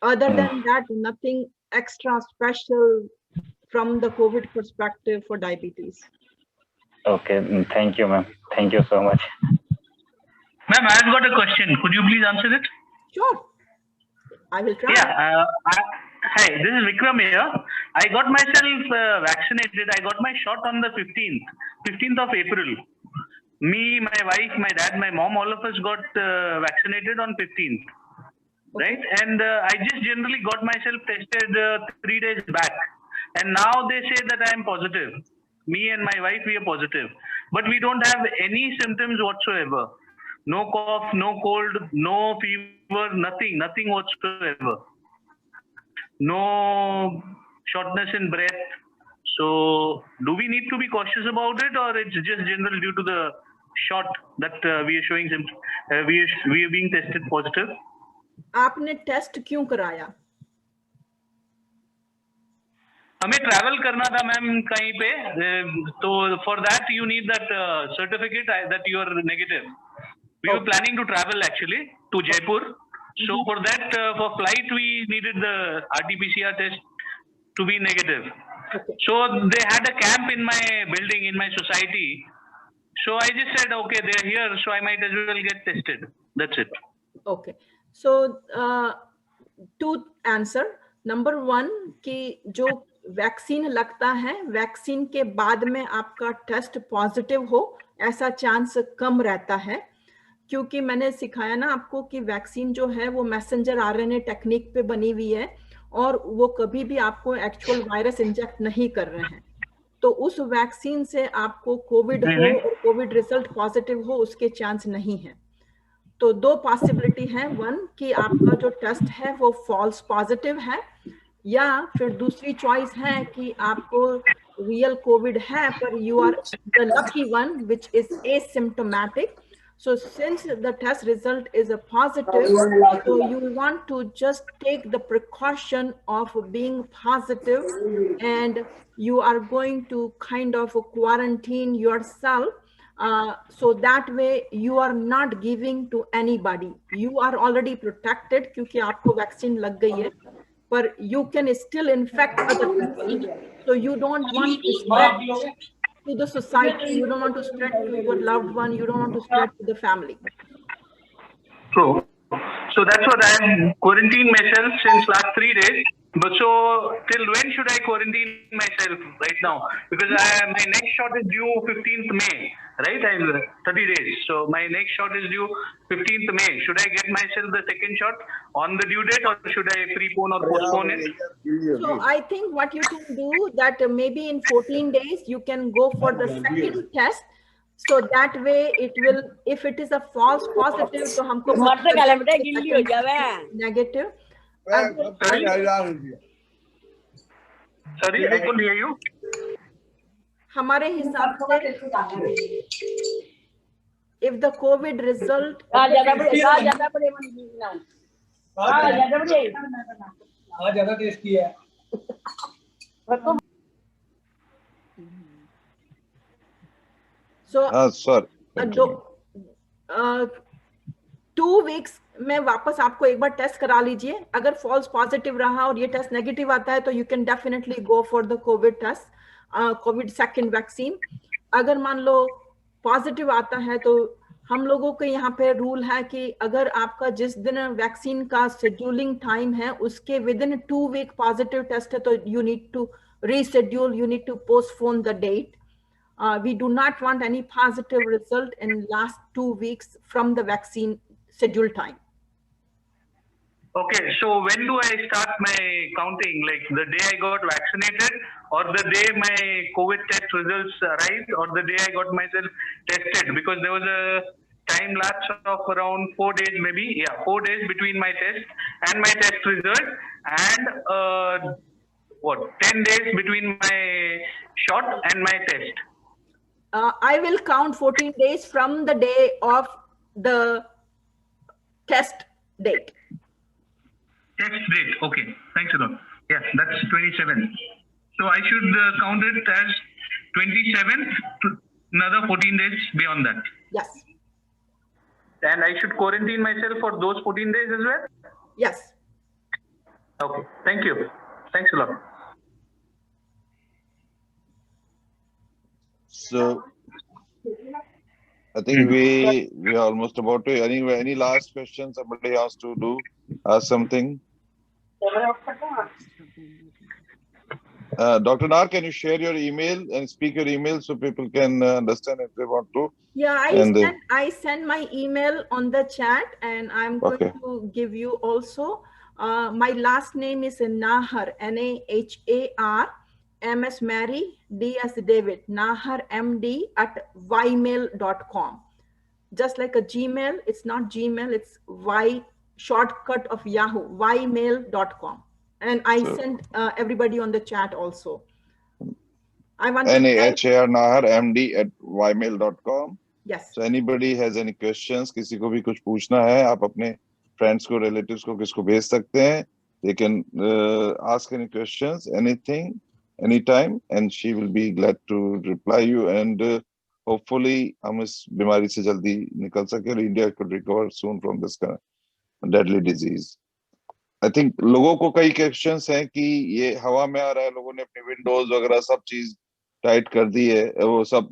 Other than that nothing extra special from the COVID perspective for diabetes. Okay, thank you, ma'am. Thank you so much. Ma'am, I've got a question. Could you please answer it? Sure. I will try. Yeah. Hi, this is Vikram here. I got myself vaccinated. I got my shot on the 15th of April. Me, my wife, my dad, my mom, all of us got vaccinated on 15th. Okay. Right? And I just generally got myself tested 3 days back. And now they say that I am positive. Me and my wife, we are positive. But we don't have any symptoms whatsoever. No cough, no cold, no fever, nothing whatsoever. No shortness in breath. So do we need to be cautious about it, or it's just general due to the shot that we are showing symptoms, we are being tested positive? आपने test क्यों कराया? हमें travel करना था ma'am कहीं पे, तो for that you need that certificate that you are negative. We were planning to travel actually to Jaipur, so for that for flight we needed the RT-PCR test to be negative. So they had a camp in my building, in my society. So I just said, okay, they're here, so I might as well get tested. That's it. Okay. So to answer, number one, कि जो vaccine लगता है, vaccine के बाद में आपका test positive हो, ऐसा चांस कम रहता है, क्योंकि मैंने सिखाया ना आपको कि वैक्सीन जो है वो मैसेंजर RNA टेक्निक पे बनी हुई है, और वो कभी भी आपको एक्चुअल वायरस इंजेक्ट नहीं कर रहे हैं. तो उस वैक्सीन से आपको कोविड हो और कोविड रिजल्ट पॉजिटिव हो, उसके चांस नहीं है. तो दो पॉसिबिलिटी है, वन कि आपका जो टेस्ट है वो फॉल्स पॉजिटिव है, या फिर दूसरी चॉइस है कि आपको रियल कोविड है पर you are the lucky one which is asymptomatic. So since the test result is a positive, so you want to just take the precaution of being positive, and you are going to kind of quarantine yourself. So that way you are not giving to anybody. You are already protected क्योंकि आपको vaccine लग गई है, but you can still infect other people. So you don't want to spread to the society, you don't want to spread to your loved one, you don't want to spread to the family. True. So that's what I am quarantined myself since last 3 days. But so till when should I quarantine myself right now? Because my next shot is due 15th May, right? 30 days. So my next shot is due 15th May. Should I get myself the second shot on the due date, or should I prepone or postpone it? So I think what you can do, that maybe in 14 days you can go for the second test. So that way it will, if it is a false positive, so हमको negative. Sorry, I couldn't hear you. हमारे हिसाब से if the COVID result so sorry. 2 weeks में वापस आपको एक बार test करा लीजिए. अगर फॉल्स पॉजिटिव रहा और ये टेस्ट नेगेटिव आता है तो you can definitely go for the COVID test, COVID second vaccine. अगर मान लो पॉजिटिव आता है तो हम लोगों के यहाँ पे रूल है कि अगर आपका जिस दिन वैक्सीन का शेड्यूलिंग टाइम है उसके within 2 week positive test है तो you need to reschedule, you need to postpone the date. We do not want any positive result in last 2 weeks from the vaccine schedule time. Okay, so when do I start my counting? Like the day I got vaccinated, or the day my COVID test results arrived, or the day I got myself tested? Because there was a time lapse of around 4 days, maybe. Yeah, 4 days between my test and my test result, and 10 days between my shot and my test. I will count 14 days from the day of the test date. Test date. Okay, thanks a lot. Yeah, that's 27. So I should count it as 27 to another 14 days beyond that. Yes. And I should quarantine myself for those 14 days as well? Yes. Okay, thank you. Thanks a lot. So I think we are almost about to. Anyway, any last questions? Somebody has to ask something. Dr. Nar, can you share your email and speak your email so people can understand if they want to? Yeah, I send my email on the chat, and I'm going Okay. to give you also. My last name is Nahar, Nahar, M as Mary, D as David, Nahar MD @ymail.com. Just like a Gmail, it's not Gmail, it's Y shortcut of Yahoo, ymail.com. And I sent everybody on the chat also. I want to thank, Nahar Nahar MD @ymail.com. yes. So anybody has any questions, किसी को भी कुछ पूछना है, आप अपने friends को, relatives को, किसको भेज सकते हैं. They can ask any questions, anything, anytime, and she will be glad to reply you. And hopefully, हम इस बीमारी से जल्दी निकल सके और India could recover soon from this kind of deadly disease. I think लोगों को कई questions हैं कि ये हवा में आ रहा है, लोगों ने अपनी windows वगैरह सब चीज टाइट कर दी है, वो सब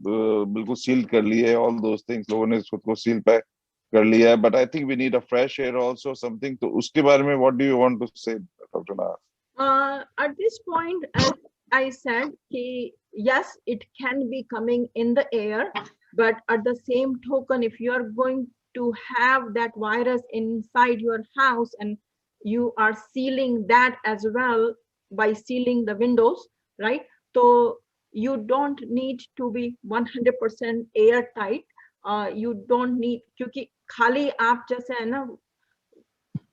बिल्कुल सील कर ली है, all those things लोगों ने खुद को सील पैक कर लिया है. But I think we need a fresh air also, something. तो उसके बारे में what do you want to say, Dr. Nahar? At this point, as I said, yes, it can be coming in the air, but at the same token, if you are going to have that virus inside your house and you are sealing that as well by sealing the windows, right? So you don't need to be 100% airtight. You don't need, क्योंकि खाली आप जैसे है ना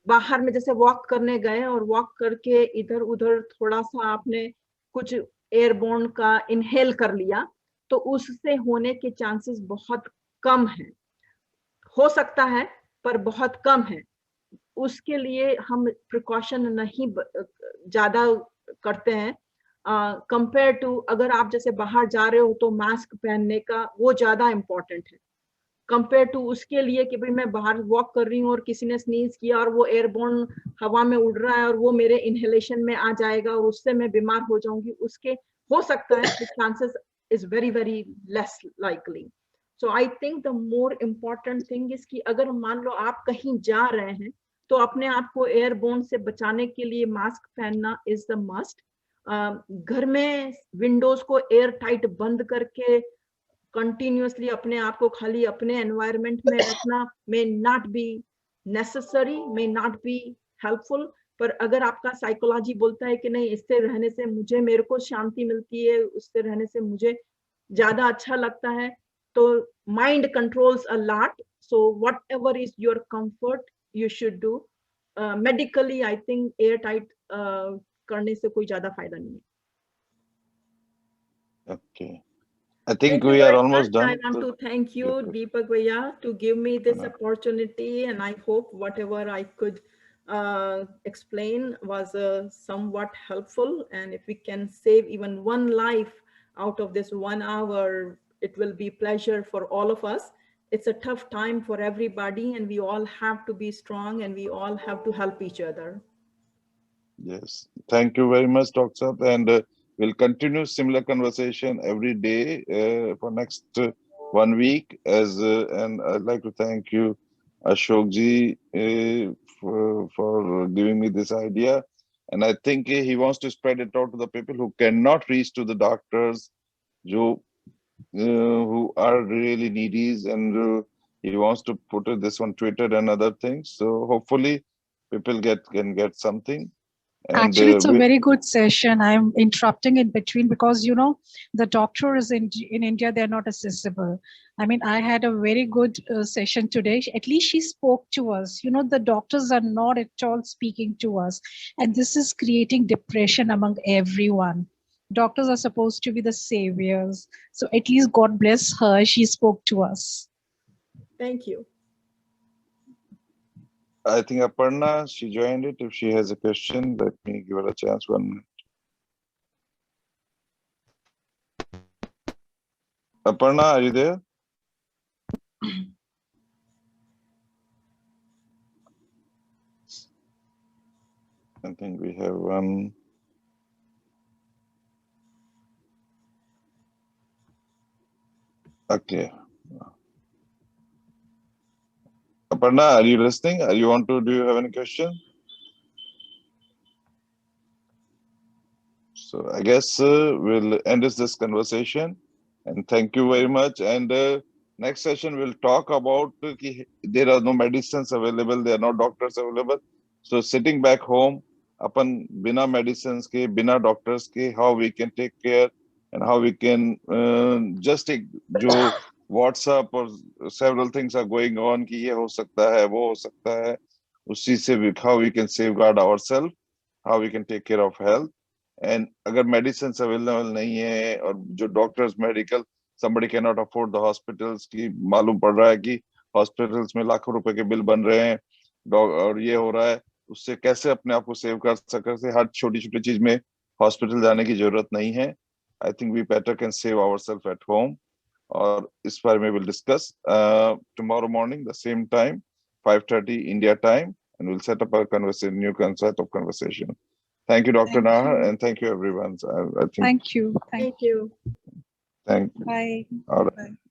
बाहर में जैसे walk करने गए और वॉक करके इधर उधर थोड़ा सा आपने कुछ एयरबोर्न का इनहेल कर लिया तो उससे होने के चांसेस बहुत कम हैं. हो सकता है पर बहुत कम है. उसके लिए हम प्रिकॉशन नहीं ज्यादा करते हैं कंपेयर टू अगर आप जैसे बाहर जा रहे हो तो मास्क पहनने का वो ज्यादा इम्पोर्टेंट है कंपेयर टू उसके लिए कि भाई मैं बाहर वॉक कर रही हूँ और किसी ने स्नीज किया और वो एयरबोर्न हवा में उड़ रहा है और वो मेरे इनहेलेशन में आ जाएगा और उससे मैं बीमार हो जाऊंगी. उसके हो सकता है chances is very very less likely. So I think the more important thing is कि अगर मान लो आप कहीं जा रहे हैं तो अपने आप को एयरबोर्न से बचाने के लिए मास्क पहनना इज द मस्ट. घर में विंडोज को एयर टाइट बंद करके कंटिन्यूअसली अपने आप को खाली अपने एनवायरनमेंट में रखना may not be necessary, may not be helpful. पर अगर आपका साइकोलॉजी बोलता है कि नहीं इससे रहने से मुझे मेरे को शांति मिलती है, उससे रहने से मुझे ज्यादा अच्छा लगता है, तो mind controls a lot. So whatever is your comfort you should do. Medically I think air tight करने से कोई ज्यादा फायदा नहीं है. Okay. I think we are almost done. I want to thank you, Deepak Bhaiya, to give me this opportunity, and I hope whatever I could explain was somewhat helpful. And if we can save even one life out of this 1 hour, it will be pleasure for all of us. It's a tough time for everybody, and we all have to be strong, and we all have to help each other. Yes, thank you very much, Dr. Saab, and we'll continue similar conversation every day for next 1 week. And I'd like to thank you, Ashok ji, for giving me this idea. And I think he wants to spread it out to the people who cannot reach to the doctors, who are really needy, and he wants to put this on Twitter and other things. So hopefully people can get something. And Actually, it's a very good session. I'm interrupting in between because, you know, the doctor is in India, they're not accessible. I mean, I had a very good session today. At least she spoke to us. You know, the doctors are not at all speaking to us. And this is creating depression among everyone. Doctors are supposed to be the saviors. So at least God bless her. She spoke to us. Thank you. I think Aparna, she joined it. If she has a question, let me give her a chance. 1 minute. Aparna, are you there? I think we have one. Okay. Aparna, are you listening? Do you have any question? So I guess we'll end this conversation, and thank you very much. And next session we'll talk about there are no medicines available, there are no doctors available. So sitting back home, अपन बिना medicines के, बिना doctors के, how we can take care and how we can just take जो WhatsApp or several things are going on कि ये हो सकता है, वो हो सकता है, उसी से how we can safeguard ourselves, how we can take care of health. And अगर medicines available नहीं है और जो doctors medical somebody cannot afford the hospitals की मालूम पड़ रहा है कि hospitals में लाखों रुपए के बिल बन रहे हैं और ये हो रहा है, उससे कैसे अपने आप को सेव कर सकते हैं. हर छोटी-छोटी चीज में हॉस्पिटल जाने की जरूरत नहीं है. I think we better can save ourselves at home. और इस बारे में we'll discuss tomorrow morning the same time 5:30 India time, and we'll set up a conversation, new concept of conversation. Thank you, Dr. Nahar, and thank you, everyone. I think. Thank you. Thank you. Thank you. Bye. All right. Bye.